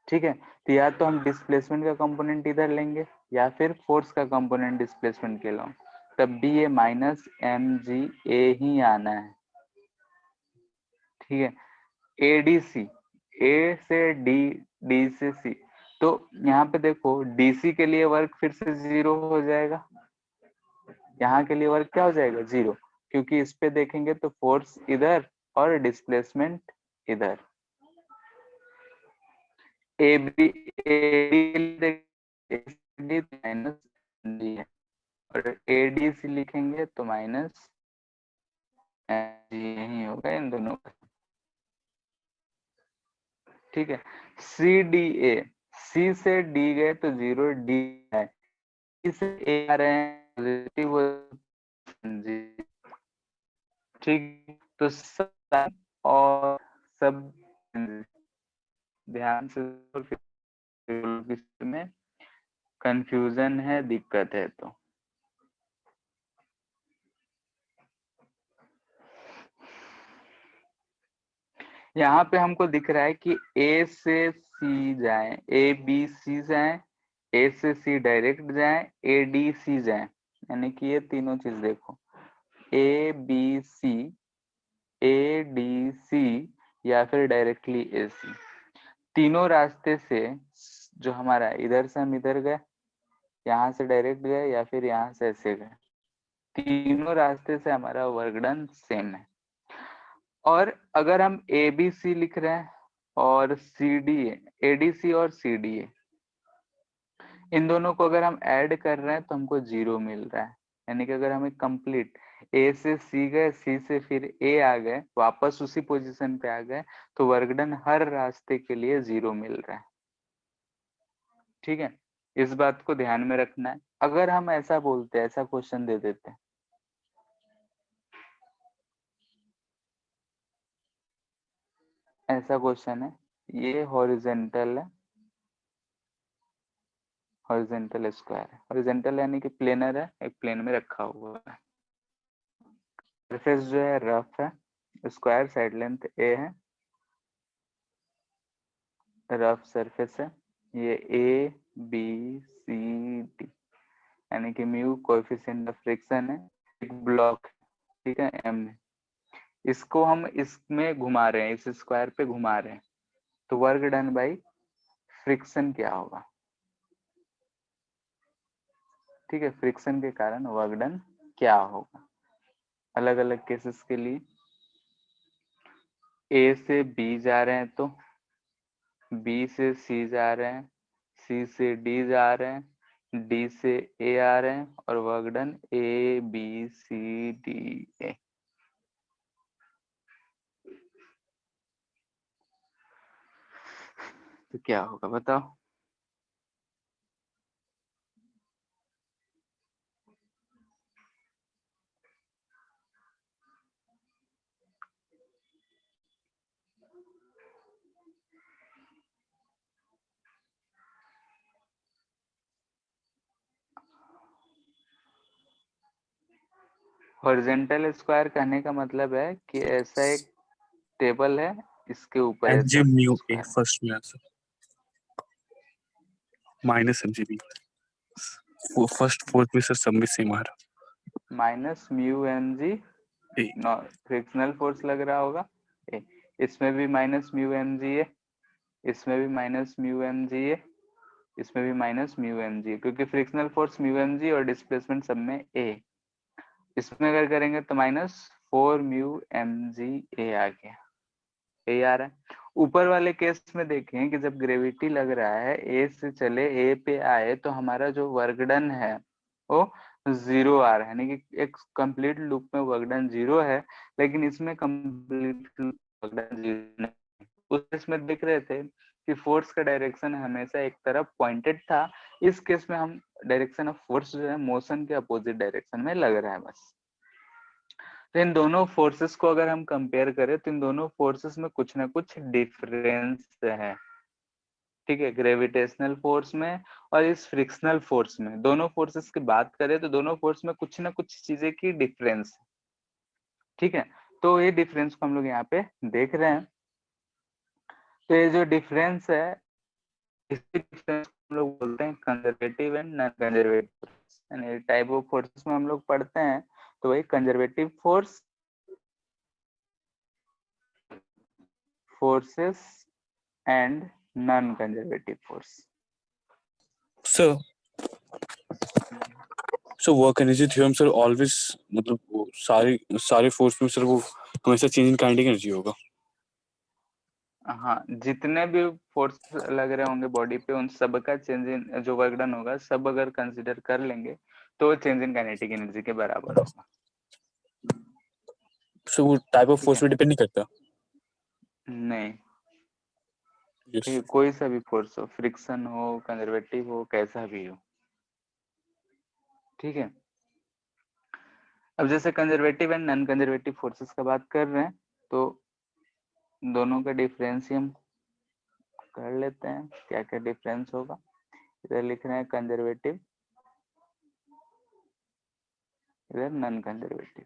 ठीक है, तो या तो हम डिस्प्लेसमेंट का कंपोनेंट इधर लेंगे या फिर फोर्स का कंपोनेंट डिस्प्लेसमेंट के लो, तब भी ये माइनस एम जी ए ही आना है। ठीक है, एडीसी, ए से डी, डी से सी, तो यहाँ पे देखो डीसी के लिए वर्क फिर से 0 हो जाएगा, यहाँ के लिए वर्क क्या हो जाएगा 0, क्योंकि इस पे देखेंगे तो फोर्स इधर और डिस्प्लेसमेंट इधर। ए बी माइनस डी है और एडीसी लिखेंगे तो माइनस यही होगा इन दोनों का। ठीक है, सी डी ए, सी से डी गए तो 0, डी है, डी से ए आ रहे हैं पॉजिटिव जी। ठीक, तो सब और सब ध्यान से में कंफ्यूजन है, दिक्कत है तो यहाँ पे हमको दिख रहा है कि ए से सी जाए, ए बी सी जाए, ए से सी डायरेक्ट जाए, ए डी सी जाए, यानी कि ये तीनों चीज देखो, ए बी सी, ए डी सी या फिर डायरेक्टली ए सी, तीनों रास्ते से जो हमारा इधर से हम इधर गए, यहाँ से डायरेक्ट गए या फिर यहाँ से ऐसे गए, तीनों रास्ते से हमारा वर्क डन सेम है। और अगर हम ए बी सी लिख रहे हैं और सी डी ए डी सी और सी डी ए, इन दोनों को अगर हम ऐड कर रहे हैं तो हमको 0 मिल रहा है, यानी कि अगर हम एक कंप्लीट ए से सी गए, सी से फिर ए आ गए, वापस उसी पोजीशन पे आ गए, तो वर्क डन हर रास्ते के लिए 0 मिल रहा है। ठीक है, इस बात को ध्यान में रखना है। अगर हम ऐसा बोलते हैं, ऐसा क्वेश्चन दे देते हैं, ऐसा क्वेश्चन है, ये हॉरिजेंटल है, हॉरिजेंटल स्क्वायर है, हॉरिजेंटल यानी कि प्लेनर है, एक प्लेन में रखा हुआ है। सरफेस जो है रफ है, स्क्वायर साइड लेंथ ए है, रफ सरफेस है, ये ए बी सी डी, यानी कि म्यू कोएफिशिएंट ऑफ फ्रिक्शन है, एक ब्लॉक, ठीक है, एम है, इसको हम इसमें घुमा रहे हैं, इस स्क्वायर पे घुमा रहे हैं, तो वर्क डन बाई फ्रिक्शन क्या होगा, ठीक है, फ्रिक्शन के कारण वर्क डन क्या होगा। अलग अलग केसेस के लिए ए से बी जा रहे हैं तो बी से सी जा रहे हैं, सी से डी जा रहे हैं, डी से ए आ रहे हैं, और work done A B C D A. तो क्या होगा बताओ। हॉरिजॉन्टल स्क्वायर कहने का मतलब है कि ऐसा एक टेबल है, इसके ऊपर एच ऐसा G mu A square, first में answer minus M G B, वो फर्स्ट फोर्थ में सर सब में सेम आ रहा minus mu M G A. Frictional force लग रहा होगा ए, इसमें भी माइनस म्यू एम जी है, इसमें भी माइनस म्यू एम जी है, इसमें भी माइनस म्यू एम जी, क्योंकि frictional force mu M G और डिस्प्लेसमेंट सब में ए, इसमें अगर करेंगे तो minus 4 mu M G A आ गया, ए आ रहा है। ऊपर वाले केस में देखें कि जब ग्रेविटी लग रहा है ए से चले ए पे आए तो हमारा जो वर्क डन है वो 0 आ रहा है, यानी कि एक कंप्लीट लूप में वर्क डन 0 है, लेकिन इसमें कंप्लीट वर्क डन 0 नहीं। उस केस में देख रहे थे कि फोर्स का डायरेक्शन हमेशा एक तरफ पॉइंटेड था, इस केस में हम डायरेक्शन ऑफ फोर्स जो है मोशन के अपोजिट डायरेक्शन में लग रहा है बस। तो इन दोनों फोर्सेस को अगर हम कंपेयर करें तो इन दोनों फोर्सेस में कुछ ना कुछ डिफरेंस है, ठीक है, ग्रेविटेशनल फोर्स में और इस फ्रिक्शनल फोर्स में, दोनों फोर्सेस की बात करें तो दोनों फोर्स में कुछ ना कुछ चीजें की डिफरेंस, ठीक है। तो ये डिफरेंस को हम लोग यहाँ पे देख रहे हैं, तो ये जो डिफरेंस है इसी डिफरेंस को हम लोग बोलते हैं कंजर्वेटिव एंड नॉन कंजर्वेटिव, यानी टाइप ऑफ फोर्सेस में हम लोग पढ़ते हैं तो वही conservative force, forces and non-conservative force. Sir so work energy theorem sir always मतलब वो सारे फोर्स में सर वो हमेशा चेंज इन काइनेटिक एनर्जी होगा। हाँ, जितने भी फोर्स लग रहे होंगे बॉडी पे उन सब का चेंज इन जो वर्क डन होगा सब अगर कंसीडर कर लेंगे तो चेंज इन काइनेटिक एनर्जी के बराबर होगा। सो वो टाइप ऑफ ठीक फोर्स है, पे डिपेंड नहीं करता। नहीं, यस ठीक है, कोई सा भी फोर्स हो, फ्रिक्शन हो, कंजर्वेटिव हो, कैसा भी हो, ठीक है। अब जैसे conservative and non conservative forces का बात कर रहे हैं तो दोनों का डिफरेंस हम कर लेते हैं, क्या क्या डिफरेंस होगा। इधर लिख रहे हैं कंजर्वेटिव, इधर नॉन कंजर्वेटिव।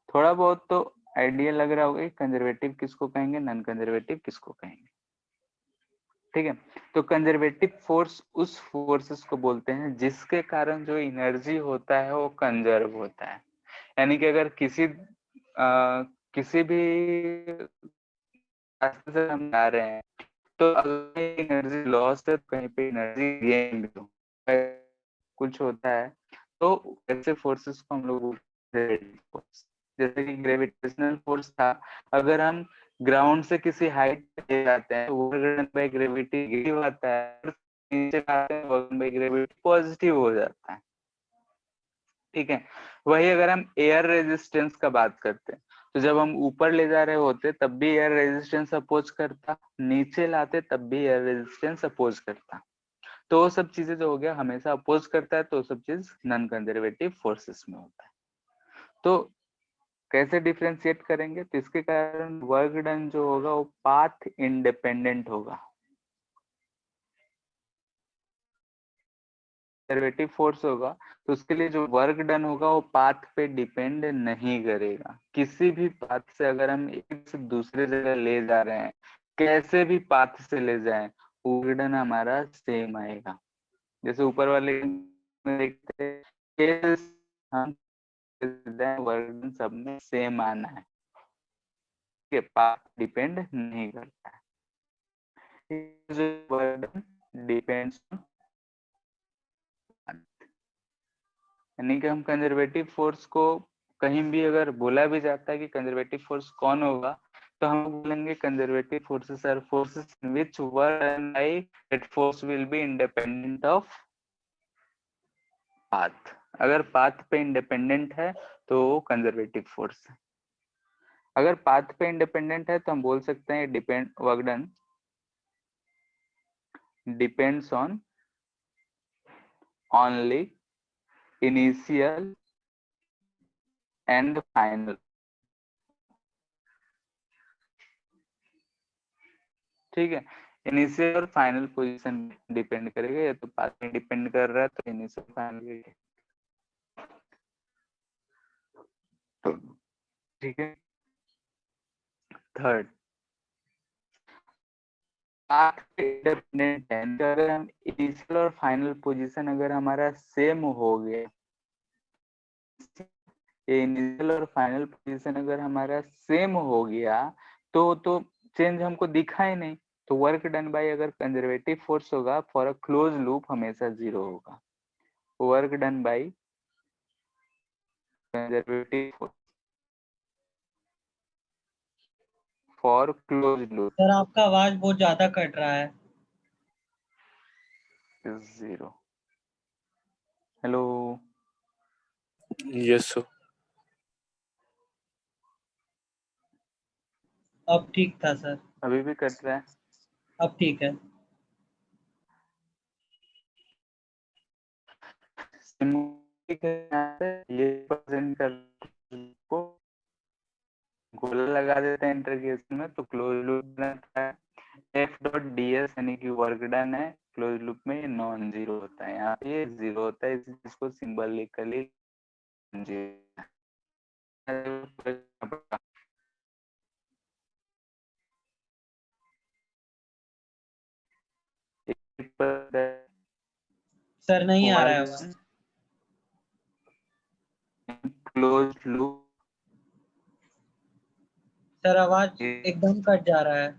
थोड़ा बहुत तो आइडिया लग रहा होगा कि कंजर्वेटिव किसको कहेंगे, नॉन कंजर्वेटिव किसको कहेंगे, ठीक है। तो कंजर्वेटिव फोर्स उस फोर्सेस को बोलते हैं जिसके कारण जो एनर्जी होता है वो कंजर्व होता है, यानी कि अगर किसी भी रास्ते से हम जा रहे हैं तो अगर एनर्जी लॉस है तो कहीं पे एनर्जी गेन भी हो, कुछ होता है तो ऐसे फोर्सेस को हम लोग फोर्स, जैसे कि ग्रेविटेशनल फोर्स था, अगर हम ग्राउंड से किसी हाइट पे जाते हैं तो वर्क बाय ग्रेविटी नेगेटिव आता है, नीचे आते हैं वर्क बाय ग्रेविटी पॉजिटिव हो जाता है, ठीक है। वही अगर हम एयर रेजिस्टेंस का बात करते हैं तो जब हम ऊपर ले जा रहे होते तब भी एयर रेजिस्टेंस अपोज करता, नीचे लाते तब भी एयर रेजिस्टेंस अपोज करता, तो वो सब चीजें जो हो गया हमेशा अपोज करता है, तो वो सब चीज नॉन कंजर्वेटिव फोर्सेस में होता है। तो कैसे डिफरेंशिएट करेंगे, तो इसके कारण वर्क डन जो होगा वो पाथ इंडिपेंडेंट होगा, कंजर्वेटिव फोर्स होगा तो उसके लिए जो वर्क डन होगा वो पाथ पे डिपेंड नहीं करेगा। किसी भी पाथ से अगर हम एक से दूसरे जगह ले जा रहे हैं, कैसे भी पाथ से ले जाएं, वर्क डन हमारा सेम आएगा। जैसे ऊपर वाले में देखते हैं, हम वर्क डन सब में सेम आना है, के पाथ डिपेंड नहीं करता है। वर्क डन डिपेंड्स, यानी कि हम कंजर्वेटिव फोर्स को कहीं भी अगर बोला भी जाता है कि कंजर्वेटिव फोर्स कौन होगा, तो हम बोलेंगे conservative forces are forces in which work done by that force will be independent of path. अगर पाथ पे इंडिपेंडेंट है तो वो कंजर्वेटिव फोर्स है। अगर पाथ पे इंडिपेंडेंट है तो हम बोल सकते हैं depend work done depends on only initial and final. ठीक है, इनिशियल और फाइनल पोजीशन डिपेंड करेगा, या तो पाथ में डिपेंड कर रहा है तो इनिशियल फाइनल। ठीक है, थर्ड, पाथ इंडिपेंडेंट है, तो अगर हम इनिशियल और फाइनल पोजीशन अगर हमारा सेम हो गया, ये इनिशियल और फाइनल पोजीशन अगर हमारा सेम हो गया तो चेंज हमको दिखा ही नहीं, तो वर्क डन बाय अगर कंजर्वेटिव फोर्स होगा फॉर अ क्लोज लूप हमेशा 0 होगा। Work done by conservative force for close loop sir आपका आवाज बहुत ज्यादा कट रहा है। इज 0। Hello, Yes, sir. अब ठीक था सर, अभी भी कट रहा है? अब ठीक है। ये प्रेजेंट कर को गोला लगा देते हैं इंटरगेशन में तो क्लोज लूप बनता है। एफ डॉट डी एस यानी कि वर्क डन है, क्लोज लूप में ये नॉन जीरो होता है, यहाँ पे ये 0 होता है, इसको सिंबलिकली सर नहीं आ रहा है आवाज। क्लोज लूप सर आवाज एकदम कट जा रहा है।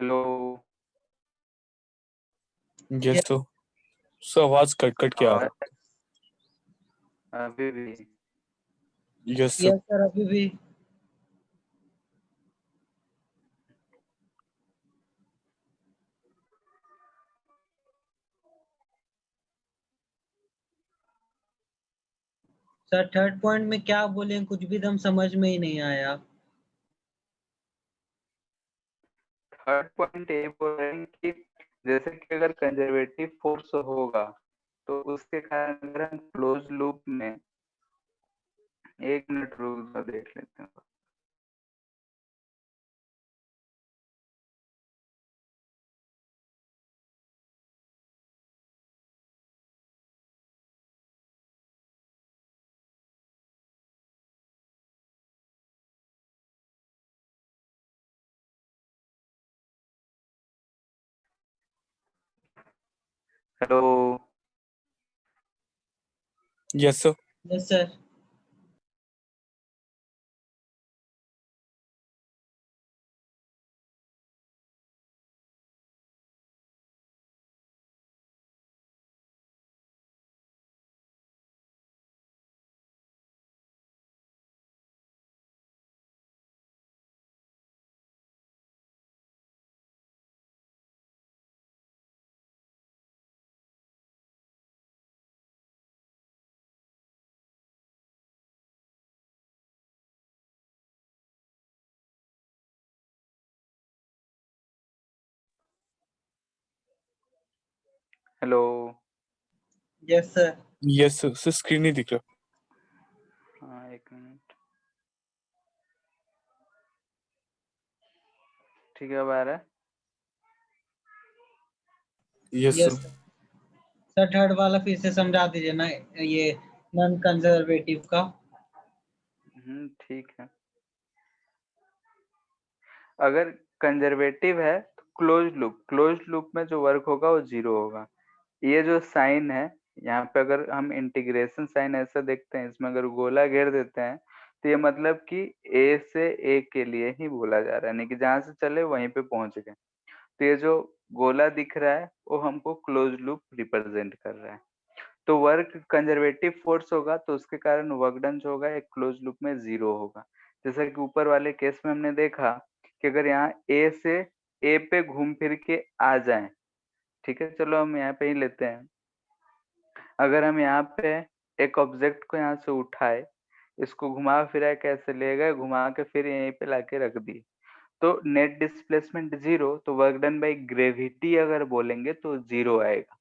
Hello, Yes, sir. So आवाज कट कट के आ और रहा। अभी भी Yes, sir. यस सर अभी भी। सर थर्ड पॉइंट में क्या बोले कुछ भी दम समझ में ही नहीं आया। थर्ड पॉइंट ये बोल रहे हैं कि जैसे कि अगर कंजर्वेटिव फोर्स होगा तो उसके कारण अगर हम क्लोज लूप में, एक मिनट रूल देख लेते हैं। Hello, Yes, sir. Yes sir. Hello. Yes sir. Yes sir, screen नहीं दिख रहा। हाँ, एक मिनट। ठीक है, अब आ रहा है। Yes yes sir. Sir, third वाला फिर से समझा दीजिए ना, ये नॉन कंजर्वेटिव का। ठीक है। अगर कंजर्वेटिव है तो क्लोज्ड लूप में जो वर्क होगा वो 0 होगा। ये जो साइन है यहाँ पे, अगर हम इंटीग्रेशन साइन ऐसा देखते हैं, इसमें अगर गोला घेर देते हैं तो ये मतलब कि ए से ए के लिए ही बोला जा रहा है, यानी कि जहां से चले वहीं पे पहुंच गए। तो ये जो गोला दिख रहा है वो हमको क्लोज लूप रिप्रेजेंट कर रहा है। तो वर्क कंजर्वेटिव फोर्स होगा तो उसके कारण वर्क डन जो होगा एक क्लोज लूप में 0 होगा। जैसा कि ऊपर वाले केस में हमने देखा कि अगर यहाँ ए से ए पे घूम फिर के आ जाए, ठीक है, चलो हम यहाँ पे ही लेते हैं। अगर हम यहाँ पे एक ऑब्जेक्ट को यहाँ से उठाए, इसको घुमा फिरा के ऐसे ले गए, घुमा के फिर यहीं पे लाके रख दिए, तो नेट डिस्प्लेसमेंट 0, तो वर्क डन बाई ग्रेविटी अगर बोलेंगे तो 0 आएगा।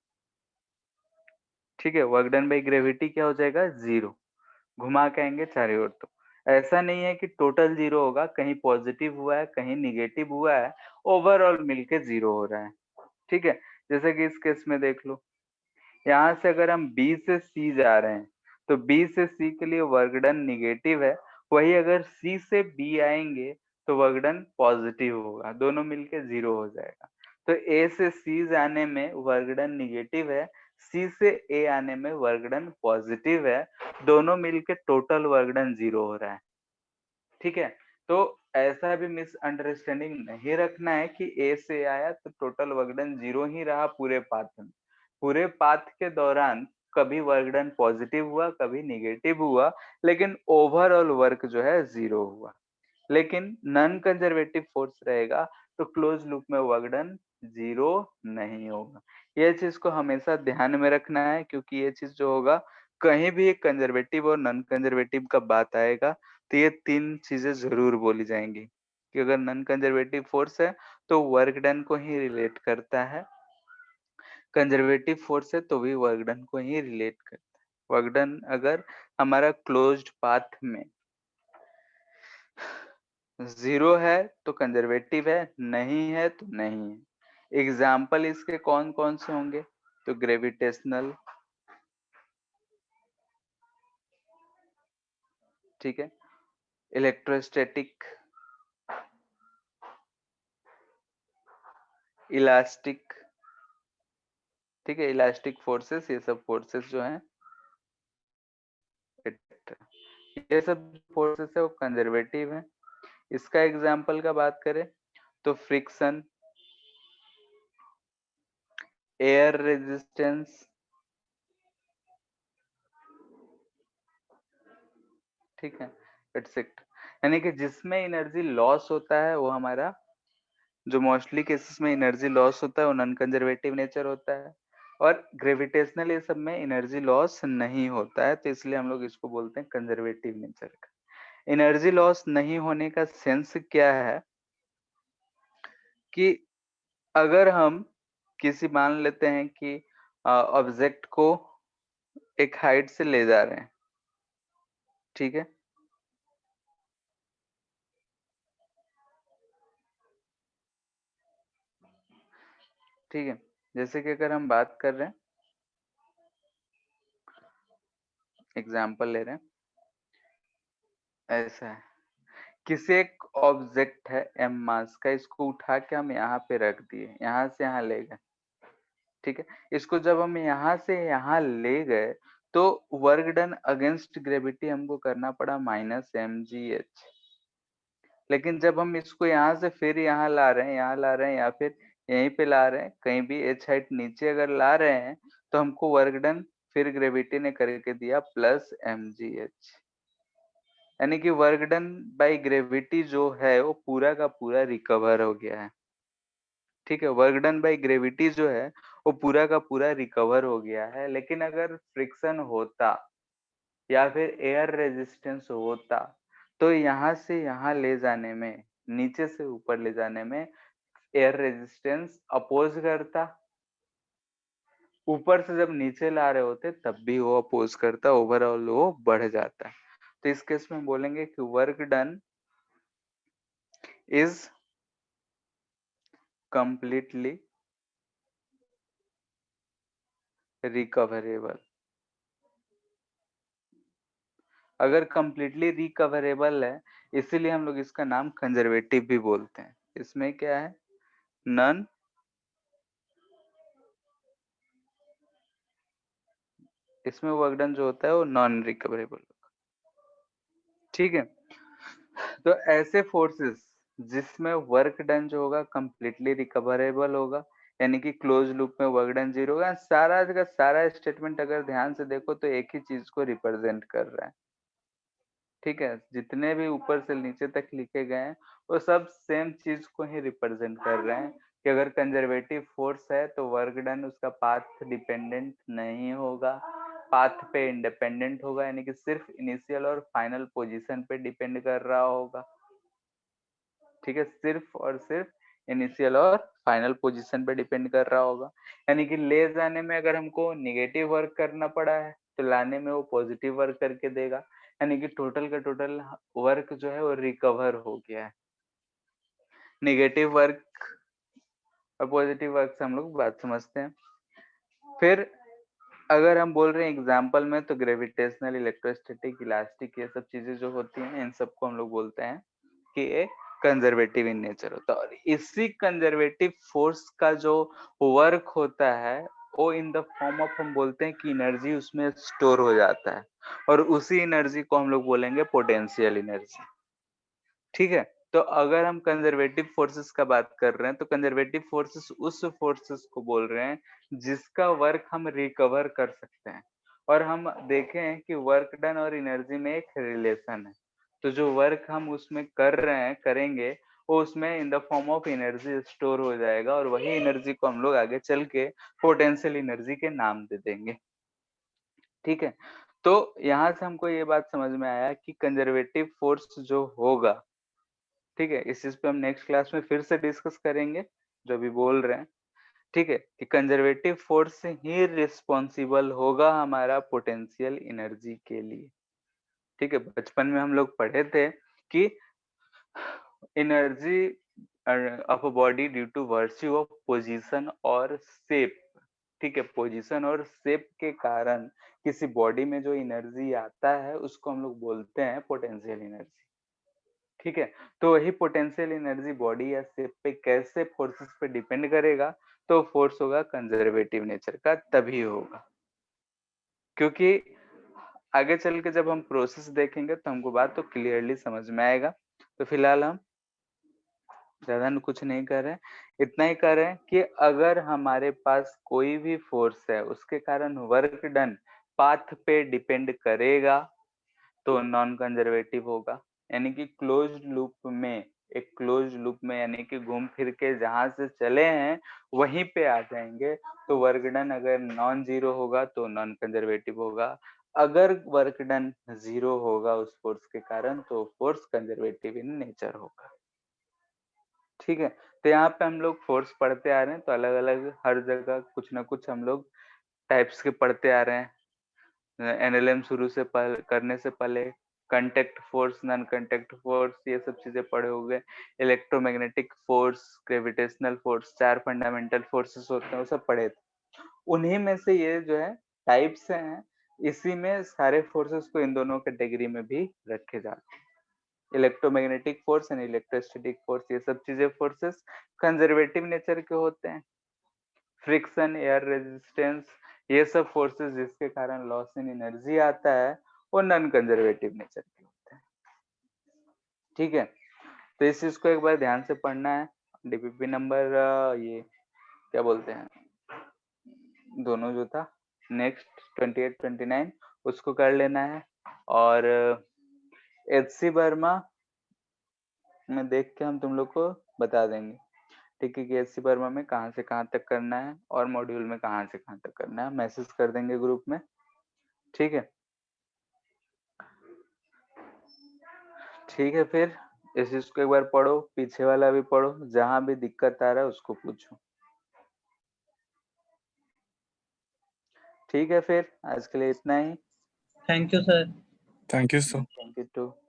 ठीक है, वर्क डन बाई ग्रेविटी क्या हो जाएगा? 0। घुमा के आएंगे चारों ओर, तो ऐसा नहीं है कि टोटल 0 होगा, कहीं पॉजिटिव हुआ है कहीं निगेटिव हुआ है, ओवरऑल मिलके 0 हो रहा है। ठीक है, जैसे कि इस केस में देख लो, यहाँ से अगर हम B से C जा रहे हैं तो B से C के लिए वर्क डन निगेटिव है, वही अगर C से B आएंगे तो वर्क डन पॉजिटिव होगा, दोनों मिलके 0 हो जाएगा। तो A से C जाने में वर्क डन निगेटिव है, C से A आने में वर्क डन पॉजिटिव है, दोनों मिलके टोटल वर्क डन 0 हो रहा है। ठीक है, तो ऐसा भी मिसअंडरस्टैंडिंग नहीं रखना है कि ए से आया तो टोटल वर्क डन 0 ही रहा पूरे पाथ में। पूरे पाथ के दौरान कभी वर्क डन पॉजिटिव हुआ कभी निगेटिव हुआ, लेकिन ओवरऑल वर्क जो है 0 हुआ। लेकिन नॉन कंजर्वेटिव फोर्स रहेगा तो क्लोज लूप में वर्क डन 0 नहीं होगा। ये चीज को हमेशा ध्यान में रखना है, क्योंकि ये चीज जो होगा कहीं भी कंजर्वेटिव और नॉन कंजर्वेटिव का बात आएगा तो ये 3 चीजें जरूर बोली जाएंगी कि अगर नॉन कंजर्वेटिव फोर्स है तो वर्क डन को ही रिलेट करता है, कंजर्वेटिव फोर्स है तो भी वर्क डन को ही रिलेट करता है। वर्क डन अगर हमारा क्लोज्ड पाथ में 0 है तो कंजर्वेटिव है, नहीं है तो नहीं है। एग्जाम्पल इसके कौन कौन से होंगे? तो ग्रेविटेशनल, ठीक है, इलेक्ट्रोस्टैटिक, इलास्टिक, ठीक है, इलास्टिक फोर्सेस, ये सब फोर्सेस जो हैं, ये सब फोर्सेस है वो कंजर्वेटिव है। इसका एग्जाम्पल का बात करें तो फ्रिक्शन, एयर रेजिस्टेंस, ठीक है, एटसेट्रा। यानी कि जिसमें एनर्जी लॉस होता है वो हमारा, जो मोस्टली केसेस में एनर्जी लॉस होता है वो नॉन कंजर्वेटिव नेचर होता है, और ग्रेविटेशनल ये सब में एनर्जी लॉस नहीं होता है, तो इसलिए हम लोग इसको बोलते हैं कंजर्वेटिव नेचर का। एनर्जी लॉस नहीं होने का सेंस क्या है कि अगर हम किसी, मान लेते हैं कि ऑब्जेक्ट को एक हाइट से ले जा रहे हैं, ठीक है, ठीक है, जैसे कि अगर हम बात कर रहे हैं, एग्जाम्पल ले रहे हैं, ऐसा है, किसी एक ऑब्जेक्ट है m मास का, इसको उठा के हम यहाँ पे रख दिए, यहाँ से यहाँ ले गए, ठीक है, इसको जब हम यहाँ से यहाँ ले गए तो वर्क डन अगेंस्ट ग्रेविटी हमको करना पड़ा -mgh। लेकिन जब हम इसको यहाँ से फिर यहाँ ला रहे हैं, यहाँ ला रहे हैं, या फिर यहीं पे ला रहे हैं, कहीं भी h हाइट नीचे अगर ला रहे हैं तो हमको वर्क डन फिर ग्रेविटी ने करके दिया +mgh। यानी कि वर्क डन बाई ग्रेविटी जो है वो पूरा का पूरा रिकवर हो गया है। ठीक है, वर्क डन बाई ग्रेविटी जो है वो पूरा का पूरा रिकवर हो गया है। लेकिन अगर फ्रिक्शन होता या फिर एयर रेजिस्टेंस होता तो यहाँ से यहाँ ले जाने में, नीचे से ऊपर ले जाने में एयर रेजिस्टेंस अपोज करता, ऊपर से जब नीचे ला रहे होते तब भी वो अपोज करता है, ओवरऑल वो बढ़ जाता है। तो इस केस में बोलेंगे कि work done is completely recoverable. अगर कंप्लीटली रिकवरेबल है, इसीलिए हम लोग इसका नाम कंजर्वेटिव भी बोलते हैं। इसमें क्या है, नन इसमें वर्क डन जो होता है वो नॉन रिकवरेबल होगा। ठीक है, तो ऐसे फोर्सेस जिसमें वर्क डन जो होगा कंप्लीटली रिकवरेबल होगा, यानी कि क्लोज लूप में वर्क डन 0 होगा। सारा का सारा स्टेटमेंट अगर ध्यान से देखो तो एक ही चीज को रिप्रेजेंट कर रहा है। ठीक है, जितने भी ऊपर से नीचे तक लिखे गए हैं वो सब सेम चीज को ही रिप्रेजेंट कर रहे हैं कि अगर कंजर्वेटिव फोर्स है तो वर्क डन उसका पाथ डिपेंडेंट नहीं होगा, पाथ पे इंडिपेंडेंट होगा, यानी कि सिर्फ इनिशियल और फाइनल पोजीशन पे डिपेंड कर रहा होगा। ठीक है, सिर्फ और सिर्फ इनिशियल और फाइनल पोजीशन पे डिपेंड कर रहा होगा। यानी कि ले जाने में अगर हमको निगेटिव वर्क करना पड़ा है तो लाने में वो पॉजिटिव वर्क करके देगा, यानी कि टोटल का टोटल वर्क जो है वो रिकवर हो गया है। निगेटिव वर्क और पॉजिटिव वर्क से हम लोग बात समझते हैं। फिर अगर हम बोल रहे हैं एग्जाम्पल में तो ग्रेविटेशनल, इलेक्ट्रोस्टैटिक, इलास्टिक, ये सब चीजें जो होती हैं इन सबको हम लोग बोलते हैं कि ये कंजर्वेटिव इन नेचर होता है। और इसी कंजर्वेटिव फोर्स का जो वर्क होता है वो इन द फॉर्म ऑफ, हम बोलते हैं कि एनर्जी उसमें स्टोर हो जाता है, और उसी एनर्जी को हम लोग बोलेंगे पोटेंशियल एनर्जी। ठीक है, तो अगर हम कंजर्वेटिव फोर्सेस का बात कर रहे हैं तो कंजर्वेटिव फोर्सेस उस फोर्सेस को बोल रहे हैं जिसका वर्क हम रिकवर कर सकते हैं। और हम देखें हैं कि वर्क डन और एनर्जी में एक रिलेशन है, तो जो वर्क हम उसमें कर रहे हैं करेंगे वो उसमें in the form of energy store हो जाएगा, और वही एनर्जी को हम लोग आगे चल के पोटेंशियल एनर्जी के नाम दे देंगे। ठीक है, तो यहाँ से हमको ये बात समझ में आया कि कंजर्वेटिव फोर्स जो होगा, ठीक है, इस चीज पे हम नेक्स्ट क्लास में फिर से डिस्कस करेंगे जो भी बोल रहे हैं। ठीक है, कि कंजर्वेटिव फोर्स ही रिस्पॉन्सिबल होगा हमारा पोटेंशियल एनर्जी के लिए। ठीक है, बचपन में हम लोग पढ़े थे कि energy of a body due to virtue of position और शेप। ठीक है, पोजीशन और शेप के कारण किसी बॉडी में जो एनर्जी आता है उसको हम लोग बोलते हैं पोटेंशियल एनर्जी। ठीक है, तो वही पोटेंशियल एनर्जी बॉडी या शेप पे कैसे फोर्सेस पे डिपेंड करेगा, तो फोर्स होगा कंजर्वेटिव नेचर का, तभी होगा। क्योंकि आगे चल के जब हम प्रोसेस देखेंगे तो हमको बात तो क्लियरली समझ में आएगा। तो फिलहाल हम ज्यादा कुछ नहीं कर रहे हैं, इतना ही कर रहे हैं कि अगर हमारे पास कोई भी फोर्स है उसके कारण वर्क डन पाथ पे डिपेंड करेगा तो नॉन कंजर्वेटिव होगा। यानी कि क्लोज लूप में, एक क्लोज लूप में यानी कि घूम फिर के जहां से चले हैं वहीं पे आ जाएंगे, तो वर्क डन अगर नॉन जीरो होगा तो नॉन कंजर्वेटिव होगा। अगर वर्क डन जीरो होगा उस फोर्स के कारण तो फोर्स कंजर्वेटिव इन नेचर होगा। ठीक है, तो यहाँ पे हम लोग फोर्स पढ़ते आ रहे हैं, तो अलग अलग हर जगह कुछ ना कुछ हम लोग टाइप्स के पढ़ते आ रहे हैं। एनएलएम शुरू से करने से पहले contact force, non contact force, ये सब चीजें पढ़े हुए। Electromagnetic force, gravitational force, 4 fundamental forces होते हैं वो सब पढ़े थे। उन्हीं में से ये जो है टाइप्स हैं, इसी में सारे फोर्सेस को इन दोनों कैटेगरी में भी रखे जाते हैं। Electromagnetic force and electrostatic force, ये सब चीजें फोर्सेस कंजर्वेटिव नेचर के होते हैं। फ्रिक्शन, एयर रेजिस्टेंस, ये सब फोर्सेस जिसके कारण लॉस इन एनर्जी आता है वो नॉन कंजर्वेटिव नेचर के होते हैं। ठीक है, तो इस चीज को एक बार ध्यान से पढ़ना है। डीपीपी नंबर ये क्या बोलते हैं, दोनों जो था नेक्स्ट 28 29 उसको कर लेना है। और एचसी वर्मा में देख के हम तुम लोग को बता देंगे। ठीक है, कि एचसी वर्मा में कहाँ से कहाँ तक करना है और मॉड्यूल में कहाँ से कहाँ तक करना है, मैसेज कर देंगे ग्रुप में। ठीक है, ठीक है, फिर इस चीज को एक बार पढ़ो, पीछे वाला भी पढ़ो, जहां भी दिक्कत आ रहा है उसको पूछो। ठीक है, फिर आज के लिए इतना ही। Thank you sir. Thank you, sir. Thank you to.